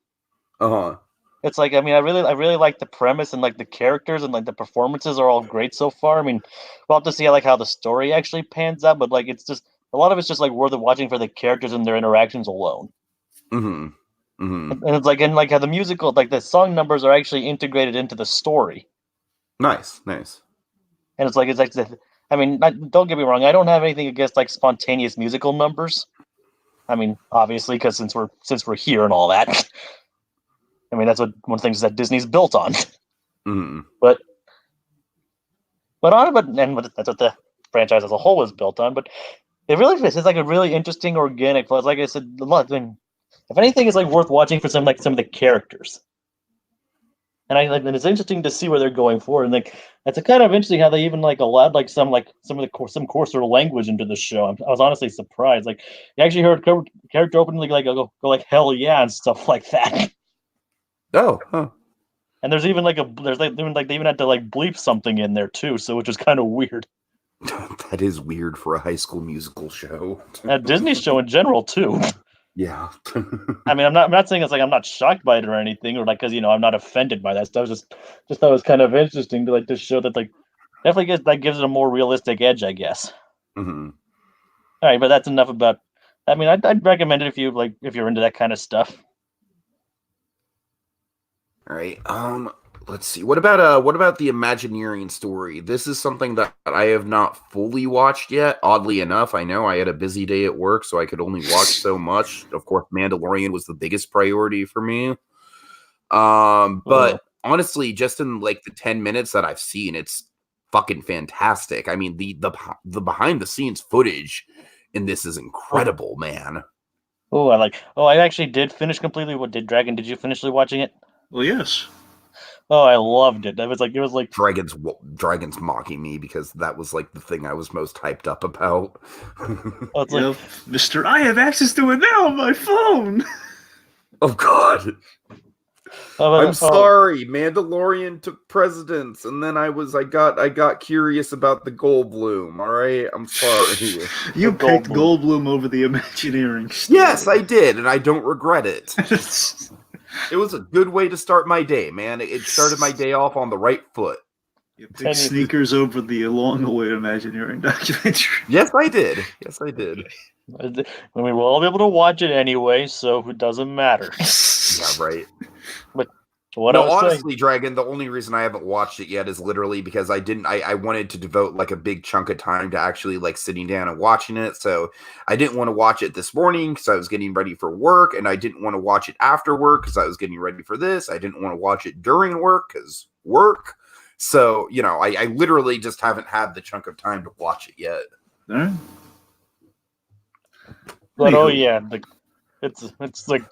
It's I really like the premise and the characters and the performances are all great so far. I mean, we'll have to see how the story actually pans out, but it's just a lot of it's just worth watching for the characters and their interactions alone. Mm-hmm. Mm-hmm. And it's how the musical, the song numbers are actually integrated into the story. Nice. And it's I mean, don't get me wrong, I don't have anything against spontaneous musical numbers. I mean, obviously, because since we're here and all that. I mean, that's one of the things that Disney's built on. Mm-hmm. But that's what the franchise as a whole was built on. But it really is. It's a really interesting organic flow. Like I said, if anything, it's worth watching for some of the characters. And and it's interesting to see where they're going forward. And it's kind of interesting how they even allowed some coarser language into the show. I was honestly surprised. You actually heard character openly go hell yeah and stuff like that. Oh, huh. And there's even they even had to bleep something in there too, so which was kind of weird. That is weird for a High School Musical show. A Disney show in general too. Yeah. I mean, I'm not saying it's I'm not shocked by it or anything, or because I'm not offended by that stuff. Just thought it was kind of interesting to to show that definitely gives it a more realistic edge, I guess. Mm-hmm. All right, but that's enough about. I mean, I'd recommend it if you're into that kind of stuff. All right. Let's see. What about the Imagineering story? This is something that I have not fully watched yet. Oddly enough, I know I had a busy day at work, so I could only watch so much. Of course, Mandalorian was the biggest priority for me. But honestly, just in like the 10 minutes that I've seen, it's fucking fantastic. I mean, the behind the scenes footage in this is incredible, man. I actually did finish completely. What did Dragon? Did you finish watching it? Well, yes. Oh, I loved it. It was like Dragon's mocking me because that was like the thing I was most hyped up about. oh, it's like Mister, I have access to it now on my phone. Oh God. I'm sorry, Mandalorian took precedence, and then I got curious about the Goldblum. All right, I'm sorry. You picked Goldblum over the Imagineering story. Yes, I did, and I don't regret it. It was a good way to start my day, man. It started my day off on the right foot. You picked sneakers over the long-awaited Imagineering documentary. Yes, I did. Yes, I did. I mean, we'll all be able to watch it anyway, so it doesn't matter. Yeah, right. But honestly, saying, Dragon, the only reason I haven't watched it yet is literally because I wanted to devote like a big chunk of time to actually like sitting down and watching it. So I didn't want to watch it this morning because I was getting ready for work, and I didn't want to watch it after work because I was getting ready for this. I didn't want to watch it during work because work. So, I literally just haven't had the chunk of time to watch it yet. But yeah, it's like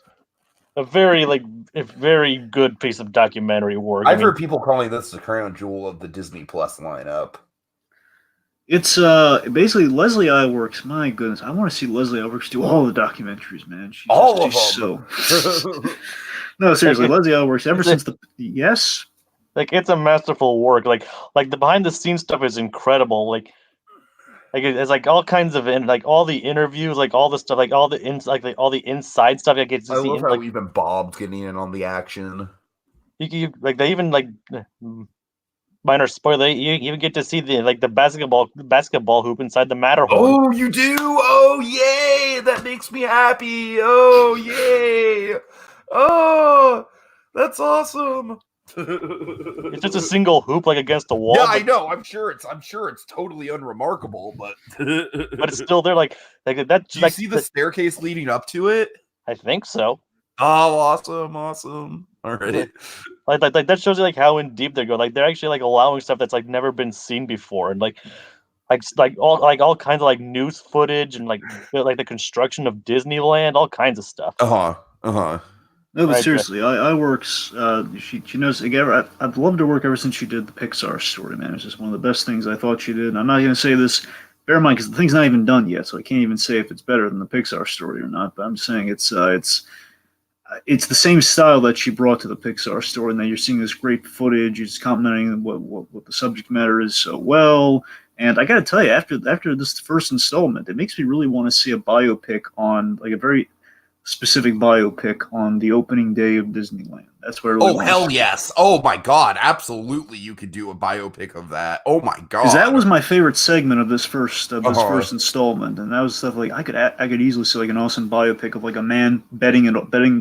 a very good piece of documentary work. I've heard people calling this the crown jewel of the Disney Plus lineup. It's basically Leslie Iwerks. My goodness, I want to see Leslie Iwerks do all the documentaries, man. She's all of them. No, seriously, Leslie Iwerks. Ever since yes, like it's a masterful work. Like the behind the scenes stuff is incredible. Like it's like all kinds of all the interviews, like all the stuff, like all the all the inside stuff. I get to see. I love how even Bob's getting in on the action. You they even minor spoiler. You even get to see the basketball hoop inside the Matterhorn. Oh, you do? Oh, yay! That makes me happy. Oh, yay! Oh, that's awesome. It's just a single hoop against the wall. Yeah, I know. I'm sure it's totally unremarkable, but but it's still there. Like that. Do you see the staircase leading up to it? I think so. Oh, awesome! All right. Like that shows you how in deep they go. Like they're actually allowing stuff that's never been seen before, and all kinds of news footage and the construction of Disneyland, all kinds of stuff. No, but seriously, Iwerks, she knows. Again, I've loved her work ever since she did the Pixar story, man. It's just one of the best things I thought she did. And I'm not going to say this, bear in mind, because the thing's not even done yet, so I can't even say if it's better than the Pixar story or not. But I'm saying it's the same style that she brought to the Pixar story, and then you're seeing this great footage. It's commenting what the subject matter is so well. And I got to tell you, after this first installment, it makes me really want to see a biopic on a very specific biopic on the opening day of Disneyland. That's where. Oh hell yes! Oh my god, absolutely! You could do a biopic of that. Oh my god! Because that was my favorite segment of this first installment, and that was stuff I could easily see an awesome biopic of a man betting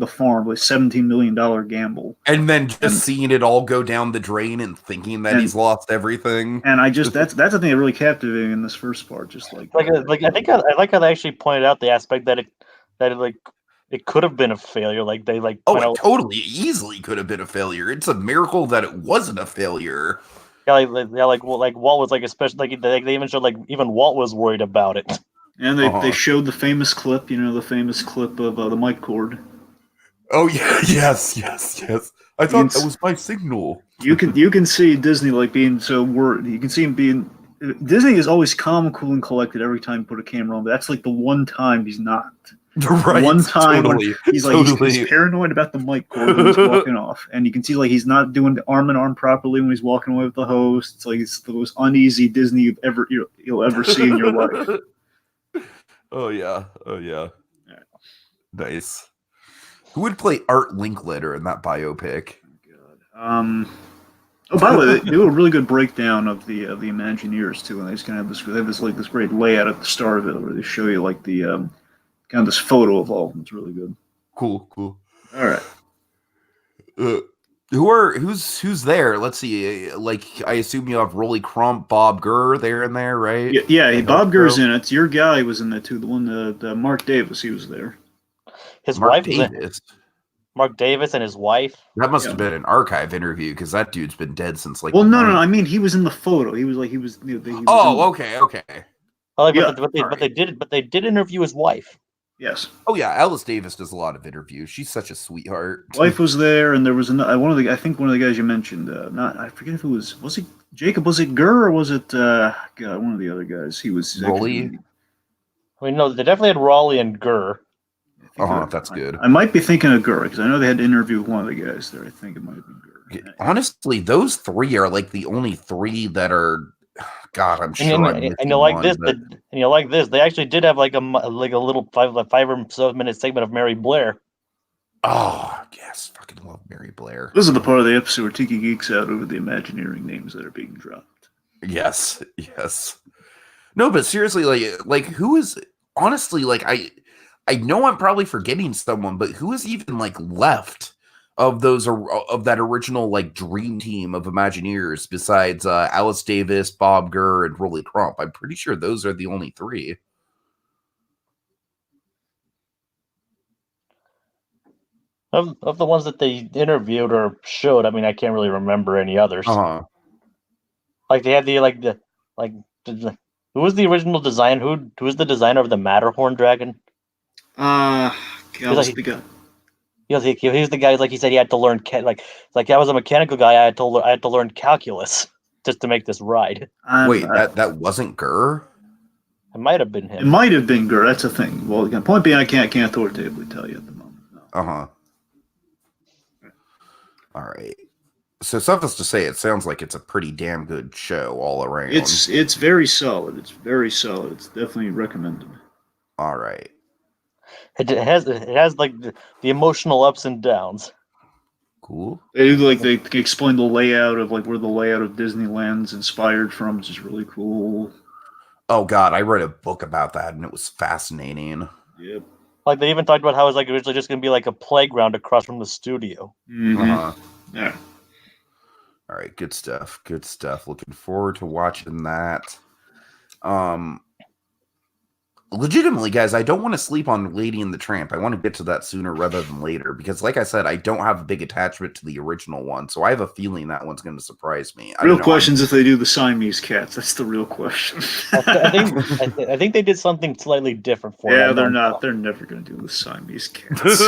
the farm with $17 million gamble, and then seeing it all go down the drain and thinking that he's lost everything. And that's the thing that really captivating in this first part. Just I think I like how they actually pointed out the aspect that it could have been a failure. It totally easily could have been a failure. It's a miracle that it wasn't a failure. Yeah, Walt was especially they even showed even Walt was worried about it. And they showed the famous clip, of the mic cord. Oh yeah, yes. I thought that was my signal. You can see Disney being so worried. You can see him being. Disney is always calm, cool, and collected every time you put a camera on, but that's the one time he's not. Right, one time totally, he's he's paranoid about the mic cord when he's walking off, and you can see he's not doing the arm in arm properly when he's walking away with the host. It's the most uneasy Disney you'll ever see in your life. Oh yeah. Nice. Who would play Art Linkletter in that biopic? Oh, by the way, they do a really good breakdown of the Imagineers too, and they just kind of have this great layout at the start of it where they show you the kind of this photo of all of them. It's really good. Cool. All right. Who's there? Let's see. Like, I assume you have Rolly Crump, Bob Gurr there and there, right? Yeah. I Bob hope Gurr's so. in it. Your guy was in that too. The one, the Mark Davis, he was there. His Mark wife was in Davis. Mark Davis and his wife. That must Yeah. have been an archive interview because that dude's been dead since like. Well, the no. 90s. I mean, he was in the photo. He was. Oh, okay. Oh, Yeah, but they did interview his wife. Yes. Oh yeah, Alice Davis does a lot of interviews. She's such a sweetheart. Wife was there, and there was one of the. I think one of the guys you mentioned. Not. I forget if it was. Was it Jacob? Was it Gurr? Or was it? God, one of the other guys. He was. Rolly? I mean, no, they definitely had Raleigh and Gurr. That's good. I might be thinking of Gurr because I know they had to interview one of the guys there. I think it might have been Gurr. Honestly, those three are like the only three that are. God, I'm sure. And you'll like this. And you'll like this. They actually did have like a little 5 or so minute segment of Mary Blair. Oh yes, fucking love Mary Blair. This is the part of the episode where Tiki geeks out over the Imagineering names that are being dropped. Yes. No, but seriously, like who is honestly like I know I'm probably forgetting someone, but who is even like left of that original like dream team of Imagineers besides Alice Davis, Bob Gurr, and Rolly Crump? I'm pretty sure those are the only three. Of the ones that they interviewed or showed, I mean, I can't really remember any others. Like they had who was the original design? Who was the designer of the Matterhorn dragon? He was the guy. He was the guy. Like he said, he had to learn like I was a mechanical guy. I had to learn calculus just to make this ride. Wait, that wasn't Gurr? It might have been him. It might have been Gurr. That's a thing. Well, again, point being, I can't authoritatively tell you at the moment. No. All right. So suffice to say, it sounds like it's a pretty damn good show all around. It's very solid. It's very solid. It's definitely recommended. All right. It has like the emotional ups and downs. Cool. They explain the layout of like where the layout of Disneyland's inspired from, which is really cool. Oh God, I read a book about that and it was fascinating. Yep. Like they even talked about how it was like originally just going to be like a playground across from the studio. Mm-hmm. Yeah. All right, good stuff. Looking forward to watching that. Legitimately, guys, I don't want to sleep on Lady and the Tramp. I want to get to that sooner rather than later because, like I said, I don't have a big attachment to the original one, so I have a feeling that one's going to surprise me. Real question's if they do the Siamese cats. That's the real question. I think they did something slightly different for them. Yeah, they're not. They're never going to do the Siamese cats.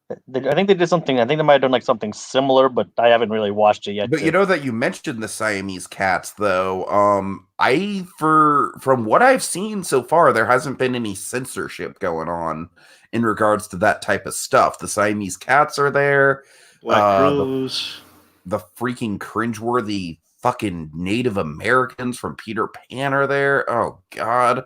I think they did something. I think they might have done like something similar, but I haven't really watched it yet. But you know that you mentioned the Siamese cats, though. From what I've seen so far, there hasn't been any censorship going on in regards to that type of stuff. The Siamese cats are there. Black Crows. The freaking cringeworthy fucking Native Americans from Peter Pan are there. Oh God.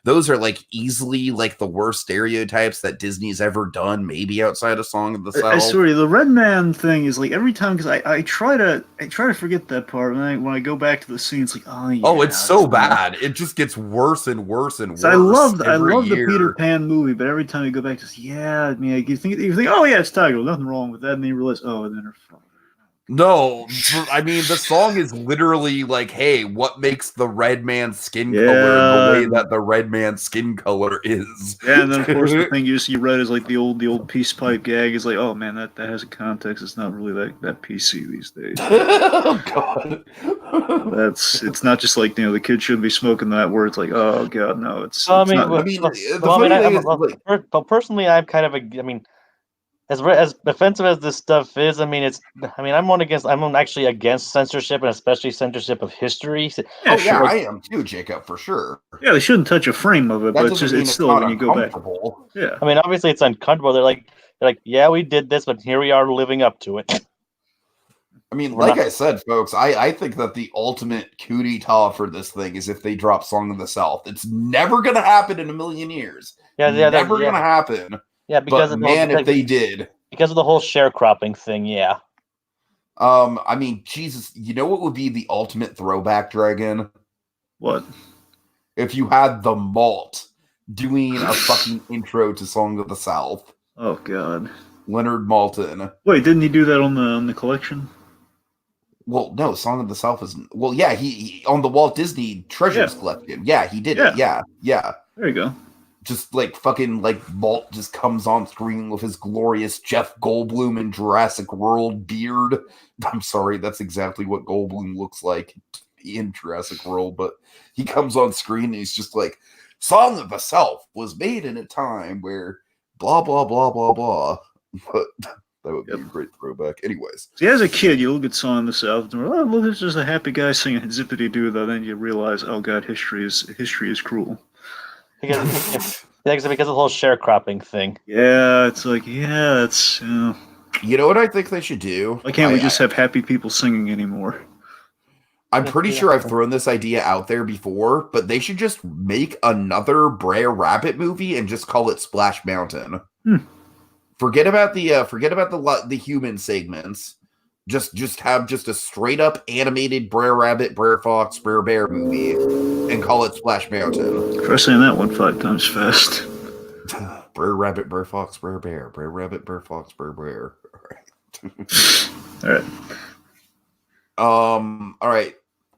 Those are like easily like the worst stereotypes that Disney's ever done, maybe outside of Song of the South. I swear, the Red Man thing is like every time because I try to forget that part, and when I go back to the scene, it's like it's so bad. It just gets worse and worse and worse. I love the Peter Pan movie, but every time you go back to I mean, you think oh yeah, it's Tiger, nothing wrong with that, and then you realize and then her father. No, I mean, the song is literally like, hey, what makes the red man's skin color the way that the red man's skin color is? Yeah, and then, of course, the thing you read is like the old peace pipe gag is like, oh, man, that has a context. It's not really that PC these days. Oh, God. It's not just like, the kid shouldn't be smoking that word. It's like, oh, God, no. Personally, I'm kind of as offensive as this stuff is, I'm actually against censorship, and especially censorship of history. Yeah, I am too, Jacob, for sure. Yeah, they shouldn't touch a frame of it, but it's still when you go back. Yeah, I mean, obviously it's uncomfortable. They're like, yeah, we did this, but here we are living up to it. I mean, I said, folks, I think that the ultimate coup d'etat for this thing is if they drop Song of the South. It's never going to happen in a million years. Never going to happen. Yeah, because if they did, because of the whole sharecropping thing, yeah. I mean, Jesus, you know what would be the ultimate throwback, Dragon? What? If you had the Malt doing a fucking intro to Song of the South. Oh God. Leonard Maltin. Wait, didn't he do that on the collection? Well, no, Song of the South is well, yeah, he on the Walt Disney Treasures collection. Yeah, he did it. Yeah. There you go. Just like fucking like Walt just comes on screen with his glorious Jeff Goldblum in Jurassic World beard. I'm sorry, that's exactly what Goldblum looks like in Jurassic World, but he comes on screen and he's just like, Song of the South was made in a time where blah blah blah blah blah. But that would be a great throwback. Anyways. See, as a kid, you look at Song of the South and oh, look, it's just a happy guy singing zippity doo, though. Then you realize, oh god, history is cruel. Because of the whole sharecropping thing. Yeah, it's like, yeah, it's. You know what I think they should do? Why can't we just have happy people singing anymore? I'm pretty sure I've thrown this idea out there before, but they should just make another Brer Rabbit movie and just call it Splash Mountain. Forget about the human segments. Just have just a straight up animated Brer Rabbit, Brer Fox, Brer Bear movie and call it Splash Mountain. Try saying that 5 times fast. Brer Rabbit, Brer Fox, Brer Bear. Brer Rabbit, Brer Fox, Brer Bear. All right. All right.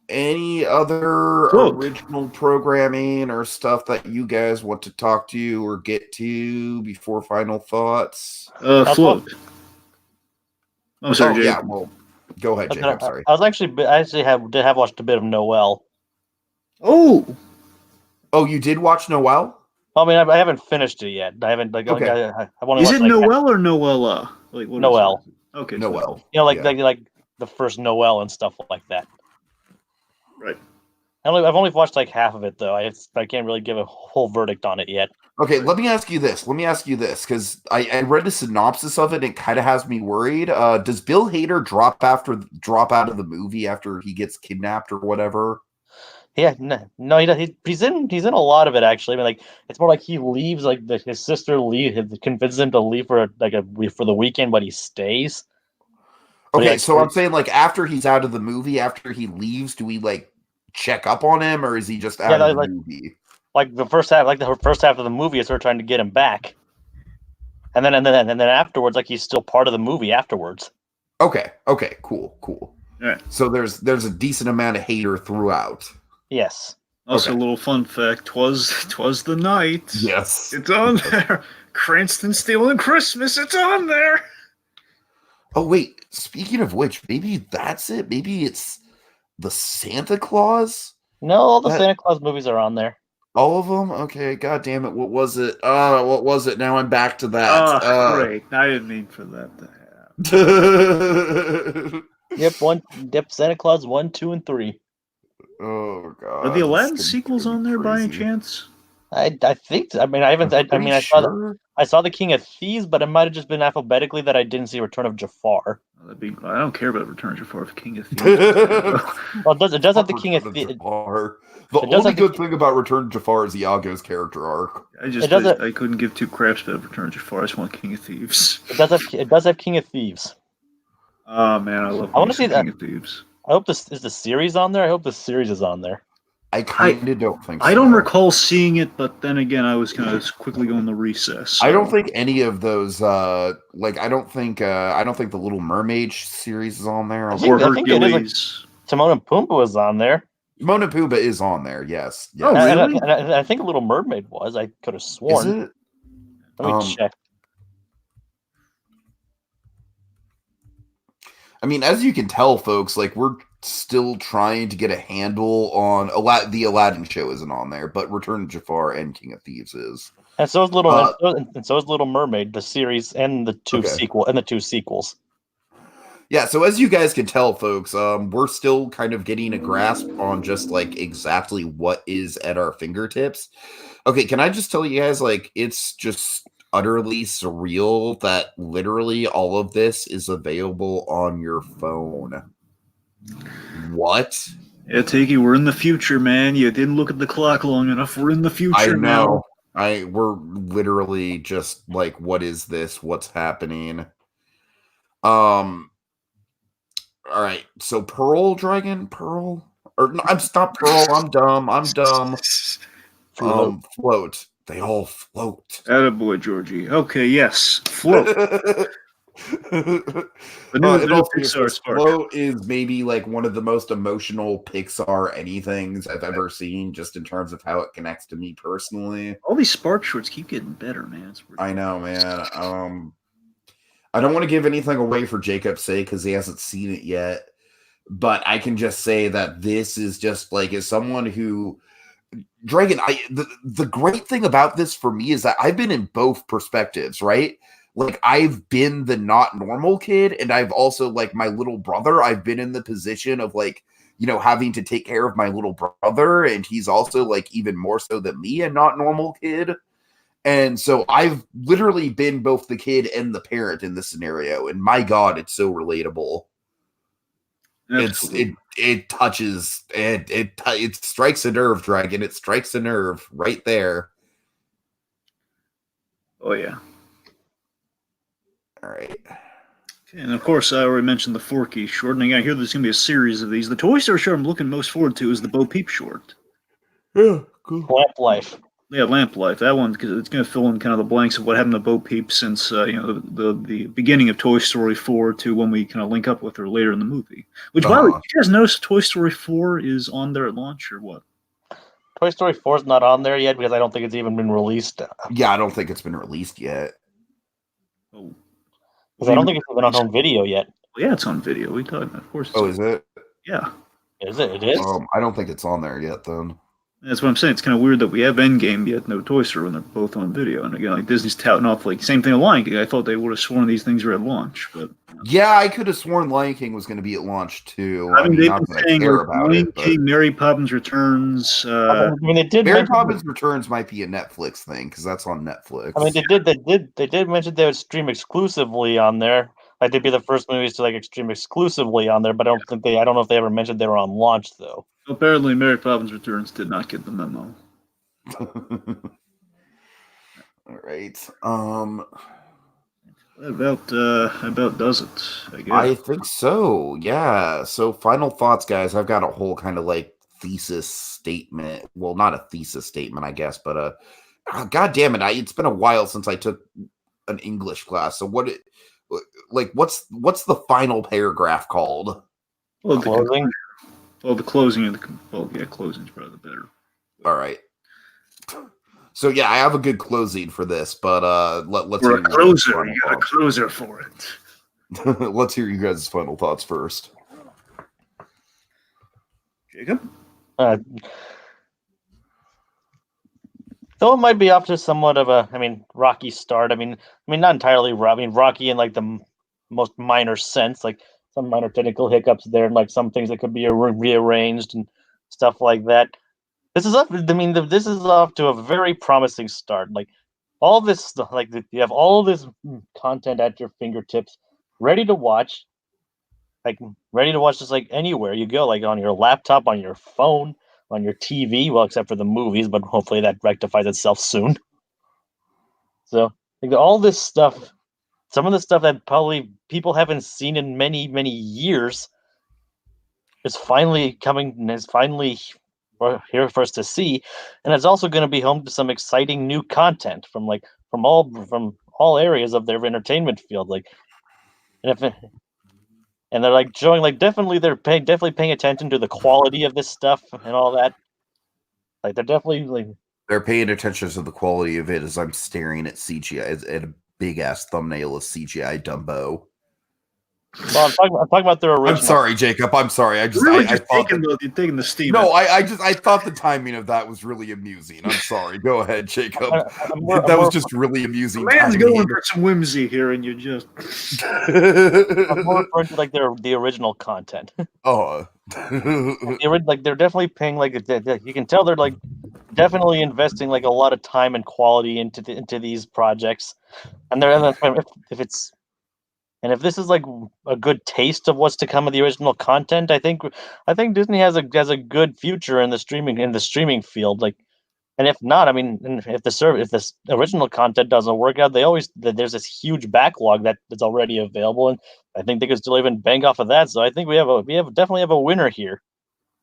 Any other original programming or stuff that you guys want to talk to or get to before final thoughts? Float. Oh, sorry, Jake. Yeah, well, go ahead, Jake. I'm sorry. I actually have watched a bit of Noelle. Oh, you did watch Noelle? I mean, I haven't finished it yet. I haven't. Okay. I want to. Is it Noelle or Noella? Like what Noelle. Okay, Noelle. You know, like the first Noelle and stuff like that. Right. I've only watched like half of it though. I can't really give a whole verdict on it yet. Okay, let me ask you this, because I read a synopsis of it and it kind of has me worried. Does Bill Hader drop out of the movie after he gets kidnapped or whatever? Yeah, no, he's in a lot of it actually. I mean, like it's more like he leaves, like his sister convinces him to leave for the weekend, but he stays. Okay, so I'm saying like after he's out of the movie, after he leaves, do we like check up on him, or is he just out of the movie? Like the first half of the movie is her trying to get him back, and then afterwards, like he's still part of the movie afterwards. Okay, cool. All right. So there's a decent amount of Hader throughout. Yes. Also, a little fun fact: twas the night. Yes, it's on there. Cranston stealing Christmas. It's on there. Oh wait, speaking of which, maybe that's it. Maybe it's the Santa Claus. No, all the Santa Claus movies are on there. All of them? Okay, god damn it. What was it? What was it? Now I'm back to that. Great. I didn't mean for that to happen. Yep, Santa Claus 1, 2, and 3. Oh god. Are the Aladdin sequels on there by any chance? I think. I mean, I haven't. I saw the King of Thieves, but it might have just been alphabetically that I didn't see Return of Jafar. I don't care about Return of Jafar if King of Thieves. Well, it does have the King of Thieves. The only good thing about Return of Jafar is Iago's character arc. I couldn't give two craps about Return of Jafar. I just want King of Thieves. It does have King of Thieves. Oh man, I want to see King of Thieves. I hope is the series on there. I hope the series is on there. I kind of don't think so. I don't recall seeing it, but then again, I was kind of quickly going to recess. So. I don't think any of those, I don't think the Little Mermaid series is on there. I think it is. Timon and Pumbaa was on there. Timon and Pumbaa is on there, yes. Oh, really? And I think Little Mermaid was. I could have sworn. Is it? Let me check. I mean, as you can tell, folks, like we're still trying to get a handle on the Aladdin show isn't on there, but Return of Jafar and King of Thieves is. And so is Little Mermaid, the series, and the two sequels. Yeah, so as you guys can tell, folks, we're still kind of getting a grasp on just like exactly what is at our fingertips. Okay, can I just tell you guys, like, it's just utterly surreal that literally all of this is available on your phone. What? Yeah, Tiki, we're in the future, man. You didn't look at the clock long enough. We're in the future now. We're literally just like, what is this? What's happening? All right. So Pearl Dragon? Or no, I'm not Pearl. I'm dumb. Float. They all float. Attaboy, Georgie. Okay, yes. Float. The In new all Pixar seriousness, spark. Float is maybe like one of the most emotional Pixar anythings I've ever seen, just in terms of how it connects to me personally. All these Spark shorts keep getting better, man. I know, man. I don't want to give anything away for Jacob's sake because he hasn't seen it yet, but I can just say that this is just like, as someone who Dragon, the great thing about this for me is that I've been in both perspectives, right? Like, I've been the not normal kid, and I've also, like, my little brother, I've been in the position of, like, you know, having to take care of my little brother, and he's also, like, even more so than me, a not normal kid. And so I've literally been both the kid and the parent in this scenario, and my God, it's so relatable. It touches it strikes a nerve, Dragon. It strikes a nerve right there. Oh yeah. All right. And of course, I already mentioned the Forky short, and I hear there's going to be a series of these. The Toy Story short I'm looking most forward to is the Bo Peep short. Yeah, cool. Lamp Life. Yeah, Lamp Life. That one, because it's going to fill in kind of the blanks of what happened to Bo Peep since the beginning of Toy Story 4 to when we kind of link up with her later in the movie. Which, by the way, you guys notice Toy Story 4 is on there at launch or what? Toy Story 4 is not on there yet because I don't think it's even been released. Yeah, I don't think it's been released yet. Oh. Because I don't think it's even on home video yet. Well, yeah, it's on video. We thought, of course. Is it? Yeah. Is it? It is? I don't think it's on there yet, then. That's what I'm saying. It's kind of weird that we have Endgame yet no Toy Story when they're both on video. And again, like Disney's touting off like same thing with Lion King. I thought they would have sworn these things were at launch, but yeah, I could have sworn Lion King was going to be at launch too. I mean they've been saying like, Lion King, Mary Poppins Returns. I mean, they did. Mary Poppins Returns might be a Netflix thing because that's on Netflix. I mean, they did mention they would stream exclusively on there. Like they'd be the first movies to like stream exclusively on there, but I don't know if they ever mentioned they were on launch though. Apparently, Mary Poppins Returns did not get the memo. All right. About does it, I guess. I think so. Yeah. So final thoughts, guys. I've got a whole kind of like thesis statement. Well, not a thesis statement, I guess, but God damn it. It's been a while since I took an English class. So what's the final paragraph called? Well, closing. The closing of the closing is probably the better. All right. So yeah, I have a good closing for this, but let's for hear a closer. You got a closer for it. Let's hear you guys' final thoughts first. Jacob? Though it might be off to somewhat of a, rocky start. I mean, not entirely. Rocky in like the most minor sense, like some minor technical hiccups there, and like some things that could be rearranged and stuff like that. This is this is off to a very promising start. Like all this stuff, like you have all this content at your fingertips, ready to watch. Just like anywhere you go, like on your laptop, on your phone, on your TV. Well, except for the movies, but hopefully that rectifies itself soon. So, like all this stuff, some of the stuff that probably people haven't seen in many, many years, is finally coming. And is finally here for us to see, and it's also going to be home to some exciting new content from all areas of their entertainment field. Like, and they're like showing like definitely paying attention to the quality of this stuff and all that. Like they're definitely like they're paying attention to the quality of it as I'm staring at CGI at a big ass thumbnail of CGI Dumbo. Well, I'm talking about their original. I'm sorry, Jacob. I'm sorry. You're taking the steam. No, I thought the timing of that was really amusing. I'm sorry. Go ahead, Jacob. That was just really amusing. Man's going for some whimsy here, and you just. I'm more referring to like the original content. Oh. Like they're definitely paying you can tell they're like definitely investing like a lot of time and quality into these projects, and if this is like a good taste of what's to come of the original content, I think Disney has a good future in the streaming field. Like, and if not, if this original content doesn't work out, there's this huge backlog that's already available, and I think they could still even bank off of that. So I think we definitely have a winner here.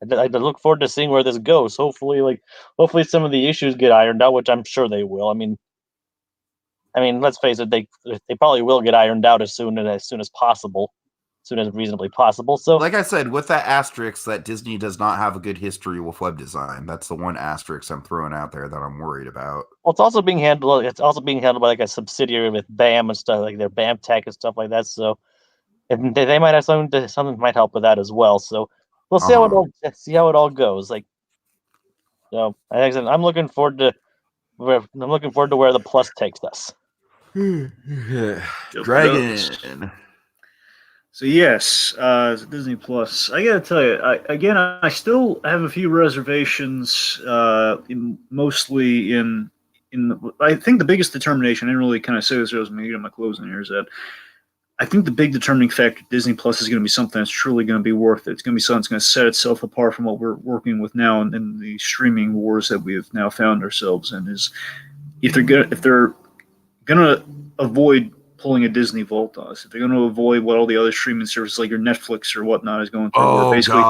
I look forward to seeing where this goes. Hopefully some of the issues get ironed out, which I'm sure they will. I mean, let's face it, they probably will get ironed out as soon as possible, as soon as reasonably possible. So, like I said, with that asterisk that Disney does not have a good history with web design. That's the one asterisk I'm throwing out there that I'm worried about. well, it's also being handled. It's also being handled by like a subsidiary with BAM and stuff, like their BAM Tech and stuff like that. So, and they might have something might help with that as well. So, we'll see how it all goes. Like, so I think I'm looking forward to where the plus takes us. Dragon. So yes, Disney Plus. I gotta tell you, I still have a few reservations. Mostly in I think the biggest determination. I didn't really kind of say this as I'm getting my clothes in here. Is that I think the big determining factor Disney Plus is going to be something that's truly going to be worth it. It's going to be something that's going to set itself apart from what we're working with now in the streaming wars that we have now found ourselves in. Is if they're gonna avoid pulling a Disney Vault on us, if they're going to avoid what all the other streaming services like your Netflix or whatnot is going through, where basically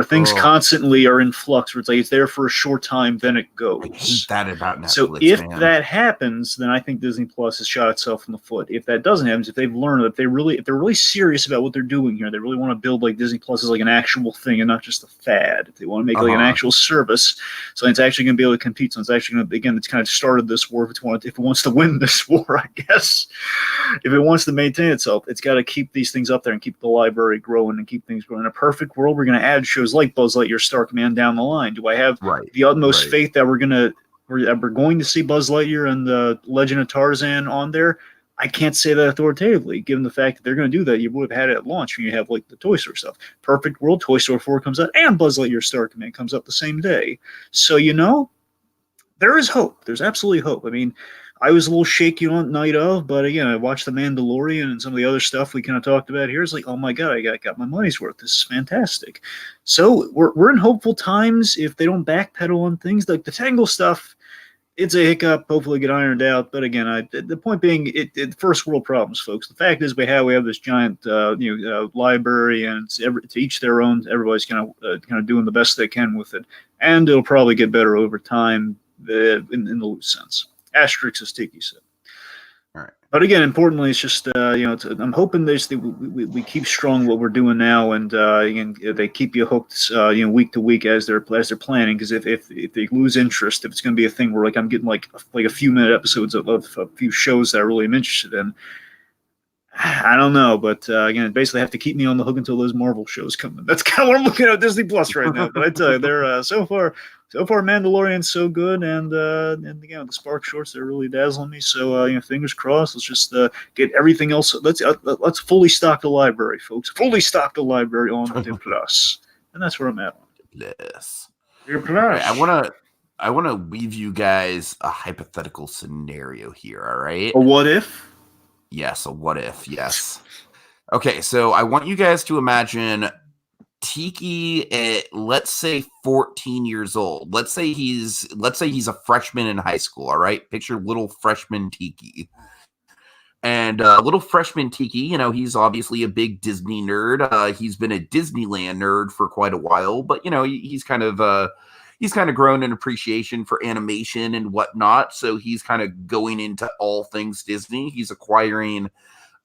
things constantly are in flux, where it's like it's there for a short time, then it goes. I hate that about Netflix. So if that happens, then I think Disney Plus has shot itself in the foot. If that doesn't happen, if they've learned that if they're really serious about what they're doing here, they really want to build like Disney Plus as like an actual thing and not just a fad. If they want to make like an actual service, so it's actually going to be able to compete. So it's actually going to, again, it's kind of started this war. If it wants to win this war, I guess. If it wants to maintain itself, it's got to keep these things up there and keep the library growing and keep things growing. In a perfect world, we're going to add shows like Buzz Lightyear, Star Command down the line. Do I have the utmost faith that we're going to see Buzz Lightyear and the Legend of Tarzan on there? I can't say that authoritatively, given the fact that they're going to do that. You would have had it at launch when you have like the Toy Story stuff. Perfect world, Toy Story 4 comes out, and Buzz Lightyear Star Command comes out the same day. So there is hope. There's absolutely hope. I mean, I was a little shaky on night of, but again, I watched The Mandalorian and some of the other stuff we kind of talked about here. It's like, oh my God, I got my money's worth. This is fantastic. So we're in hopeful times if they don't backpedal on things. Like the Tangle stuff, it's a hiccup. Hopefully get ironed out. But again, the point being, it first world problems, folks. The fact is we have this giant library, and it's to each their own. Everybody's kind of doing the best they can with it, and it'll probably get better over time in the loose sense. Asterisk, as Tiki said. All right. But again, importantly, it's just I'm hoping we keep strong what we're doing now, and they keep you hooked week to week as they're planning. Because if they lose interest, if it's going to be a thing where like I'm getting like a few minute episodes of a few shows that I really am interested in, I don't know. But again, basically have to keep me on the hook until those Marvel shows come in. That's kind of what I'm looking at Disney Plus right now. But I tell you, they're so far Mandalorian's so good, and again the Spark shorts, they're really dazzling me. So fingers crossed. Let's just get everything else. Let's fully stock the library, folks. Fully stock the library on the Plus, and that's where I'm at. Yes. Plus. I want to weave you guys a hypothetical scenario here. All right. A what if? Yes, a what if. Yes. Okay, so I want you guys to imagine Tiki at, let's say, 14 years old. Let's say he's a freshman in high school. All right, picture little freshman Tiki. And little freshman Tiki, he's obviously a big Disney nerd. He's been a Disneyland nerd for quite a while, but he's kind of grown an appreciation for animation and whatnot. So he's kind of going into all things Disney. He's acquiring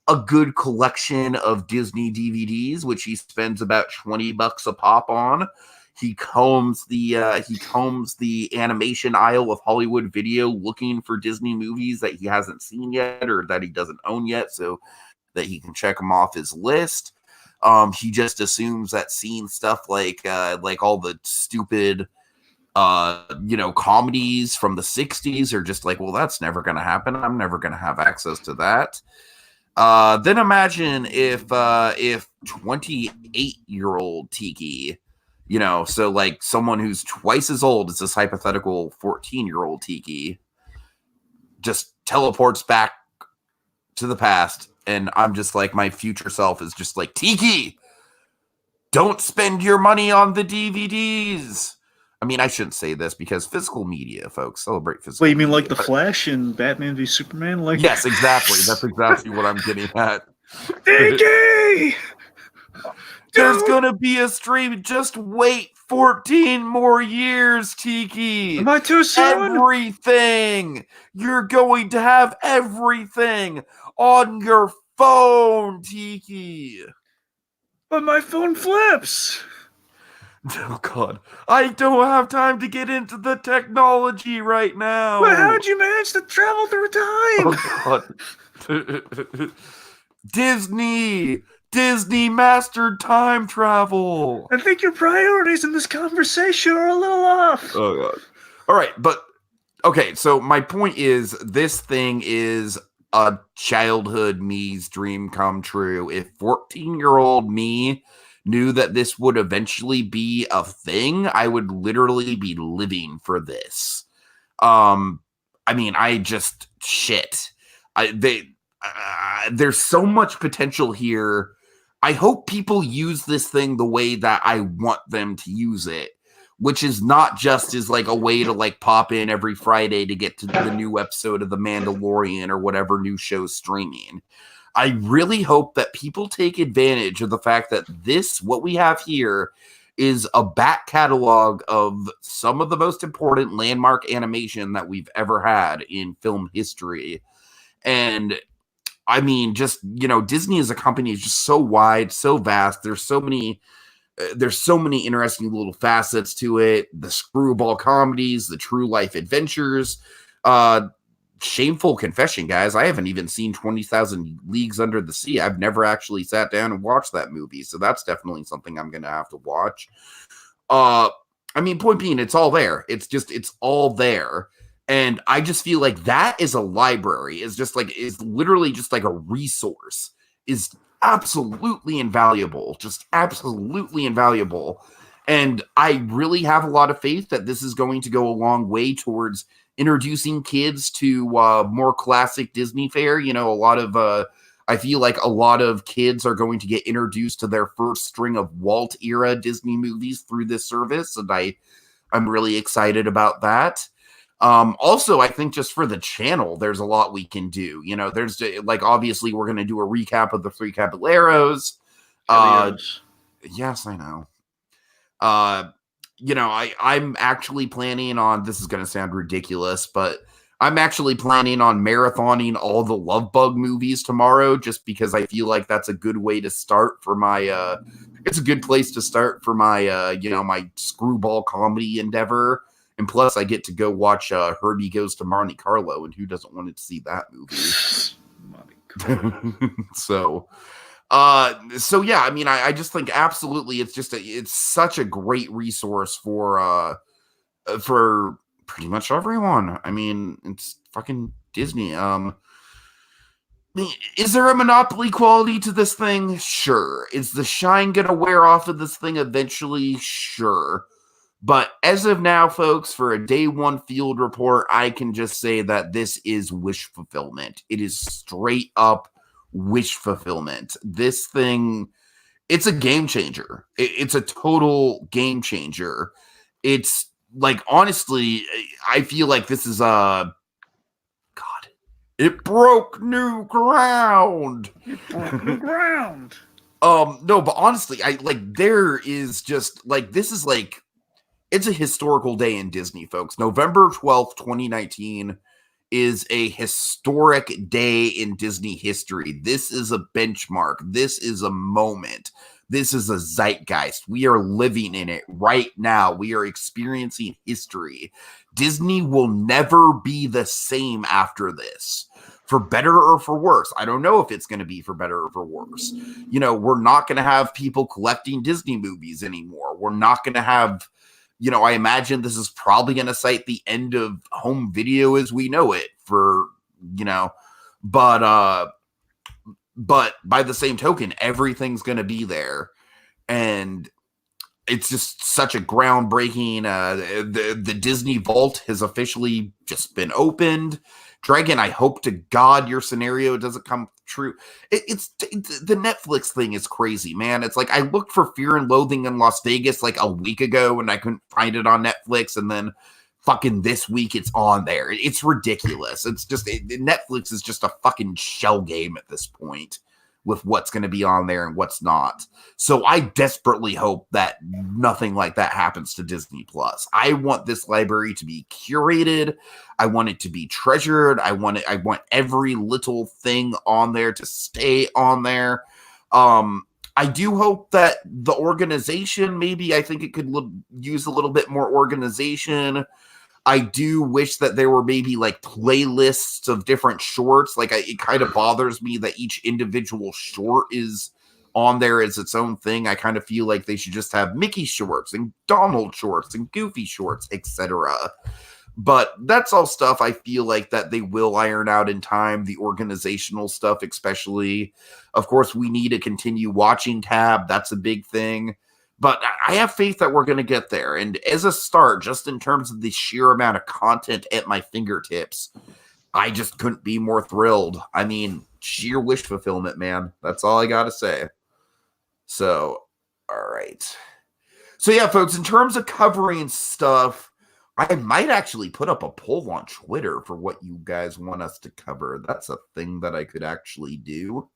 a good collection of Disney DVDs, which he spends about $20 a pop on. He combs the animation aisle of Hollywood Video looking for Disney movies that he hasn't seen yet or that he doesn't own yet, so that he can check them off his list. He just assumes that seeing stuff like all the stupid comedies from the 60s are just like, well, that's never going to happen. I'm never going to have access to that. Then imagine if 28-year-old Tiki, so like someone who's twice as old as this hypothetical 14-year-old Tiki, just teleports back to the past. And I'm just like, my future self is just like, Tiki, don't spend your money on the DVDs. I mean, I shouldn't say this because physical media, folks, celebrate physical media. Wait, you mean like The Flash and Batman v Superman? Yes, exactly. That's exactly what I'm getting at. Tiki! There's gonna be a stream. Just wait 14 more years, Tiki. Am I too soon? Everything. You're going to have everything on your phone, Tiki. But my phone flips. Oh, God. I don't have time to get into the technology right now. But how'd you manage to travel through time? Oh, God. Disney mastered time travel. I think your priorities in this conversation are a little off. Oh, God. All right, but okay, so my point is this thing is a childhood me's dream come true. If 14-year-old me knew that this would eventually be a thing, I would literally be living for this. I mean, there's so much potential here. I hope people use this thing the way that I want them to use it, which is not just as like a way to like pop in every Friday to get to the new episode of The Mandalorian or whatever new show's streaming. I really hope that people take advantage of the fact that what we have here is a back catalog of some of the most important landmark animation that we've ever had in film history. And I mean, just, Disney as a company is just so wide, so vast. There's so many interesting little facets to it. The screwball comedies, the true life adventures. Shameful confession, guys. I haven't even seen 20,000 Leagues Under the Sea. I've never actually sat down and watched that movie. So that's definitely something I'm going to have to watch. I mean, point being, it's all there. It's all there. And I just feel like that is a library, is literally just like a resource, is absolutely invaluable, just absolutely invaluable. And I really have a lot of faith that this is going to go a long way towards introducing kids to more classic Disney fare. I feel like a lot of kids are going to get introduced to their first string of Walt era Disney movies through this service. And I'm really excited about that. Also, I think just for the channel, there's a lot we can do. There's obviously we're going to do a recap of the Three Caballeros. Yes, I know. I'm actually planning on, this is going to sound ridiculous, but I'm actually planning on marathoning all the Love Bug movies tomorrow, just because I feel like that's a good way to start for my, it's a good place to start for my, my screwball comedy endeavor. And plus, I get to go watch Herbie Goes to Monte Carlo, and who doesn't want to see that movie? So yeah, I mean, I just think absolutely, it's such a great resource for pretty much everyone. I mean, it's fucking Disney. Is there a monopoly quality to this thing? Sure. Is the shine gonna wear off of this thing eventually? Sure. But as of now, folks, for a day one field report, I can just say that this is wish fulfillment. It is straight up wish fulfillment. This thing, it's a game changer. It's a total game changer. It's like, honestly, I feel like this is it broke new ground. No, but honestly, it's a historical day in Disney, folks. November 12th, 2019 is a historic day in Disney history. This is a benchmark. This is a moment. This is a zeitgeist. We are living in it right now. We are experiencing history. Disney will never be the same after this, for better or for worse. I don't know if it's going to be for better or for worse. We're not going to have people collecting Disney movies anymore. We're not going to have, I imagine this is probably going to cite the end of home video as we know it but by the same token, everything's going to be there. And it's just such a groundbreaking, the Disney Vault has officially just been opened. Dragon, I hope to God your scenario doesn't come true. It's the Netflix thing is crazy, man. It's like I looked for Fear and Loathing in Las Vegas like a week ago and I couldn't find it on Netflix, and then fucking this week it's on there. It's ridiculous. It's just Netflix is just a fucking shell game at this point, with what's going to be on there and what's not. So I desperately hope that nothing like that happens to Disney Plus. I want this library to be curated. I want it to be treasured. I want every little thing on there to stay on there. I do hope that the organization, maybe I think it could use a little bit more organization. I do wish that there were maybe like playlists of different shorts. Like it kind of bothers me that each individual short is on there as its own thing. I kind of feel like they should just have Mickey shorts and Donald shorts and Goofy shorts, etc. But that's all stuff I feel like that they will iron out in time. The organizational stuff, especially. Of course, we need to continue watching tab. That's a big thing. But I have faith that we're going to get there. And as a start, just in terms of the sheer amount of content at my fingertips, I just couldn't be more thrilled. I mean, sheer wish fulfillment, man. That's all I got to say. So, all right. So, yeah, folks, in terms of covering stuff, I might actually put up a poll on Twitter for what you guys want us to cover. That's a thing that I could actually do.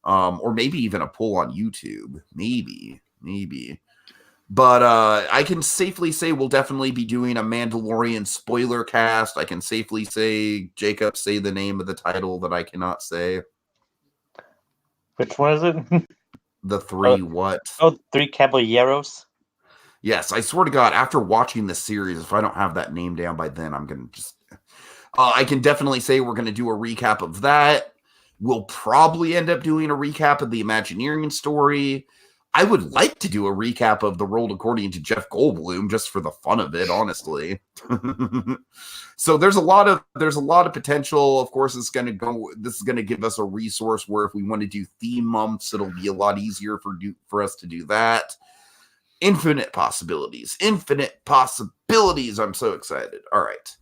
Or maybe even a poll on YouTube. Maybe. But I can safely say we'll definitely be doing a Mandalorian spoiler cast. I can safely say, Jacob, say the name of the title that I cannot say. Which one is it? The three what? Oh, Three Caballeros. Yes, I swear to God, after watching this series, if I don't have that name down by then, I'm going to just... I can definitely say we're going to do a recap of that. We'll probably end up doing a recap of the Imagineering story. I would like to do a recap of The World According to Jeff Goldblum, just for the fun of it, honestly. So there's a lot of potential. Of course, this is going to give us a resource where if we want to do theme months, it'll be a lot easier for us to do that. Infinite possibilities. I'm so excited. All right.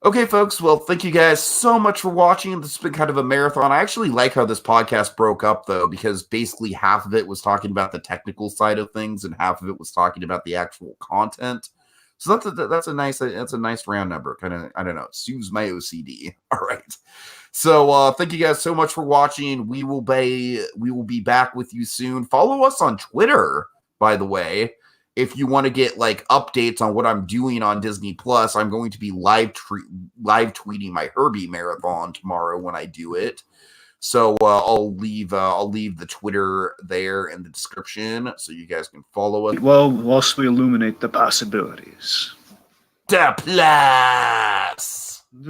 Okay, folks. Well, thank you guys so much for watching. This has been kind of a marathon. I actually like how this podcast broke up, though, because basically half of it was talking about the technical side of things and half of it was talking about the actual content. So that's a nice round number. Kind of, I don't know, it soothes my OCD. All right. So thank you guys so much for watching. We will be back with you soon. Follow us on Twitter, by the way. If you want to get like updates on what I'm doing on Disney Plus, I'm going to be live tweeting my Herbie marathon tomorrow when I do it. So I'll leave the Twitter there in the description so you guys can follow us. Well, whilst we illuminate the possibilities. The Plus.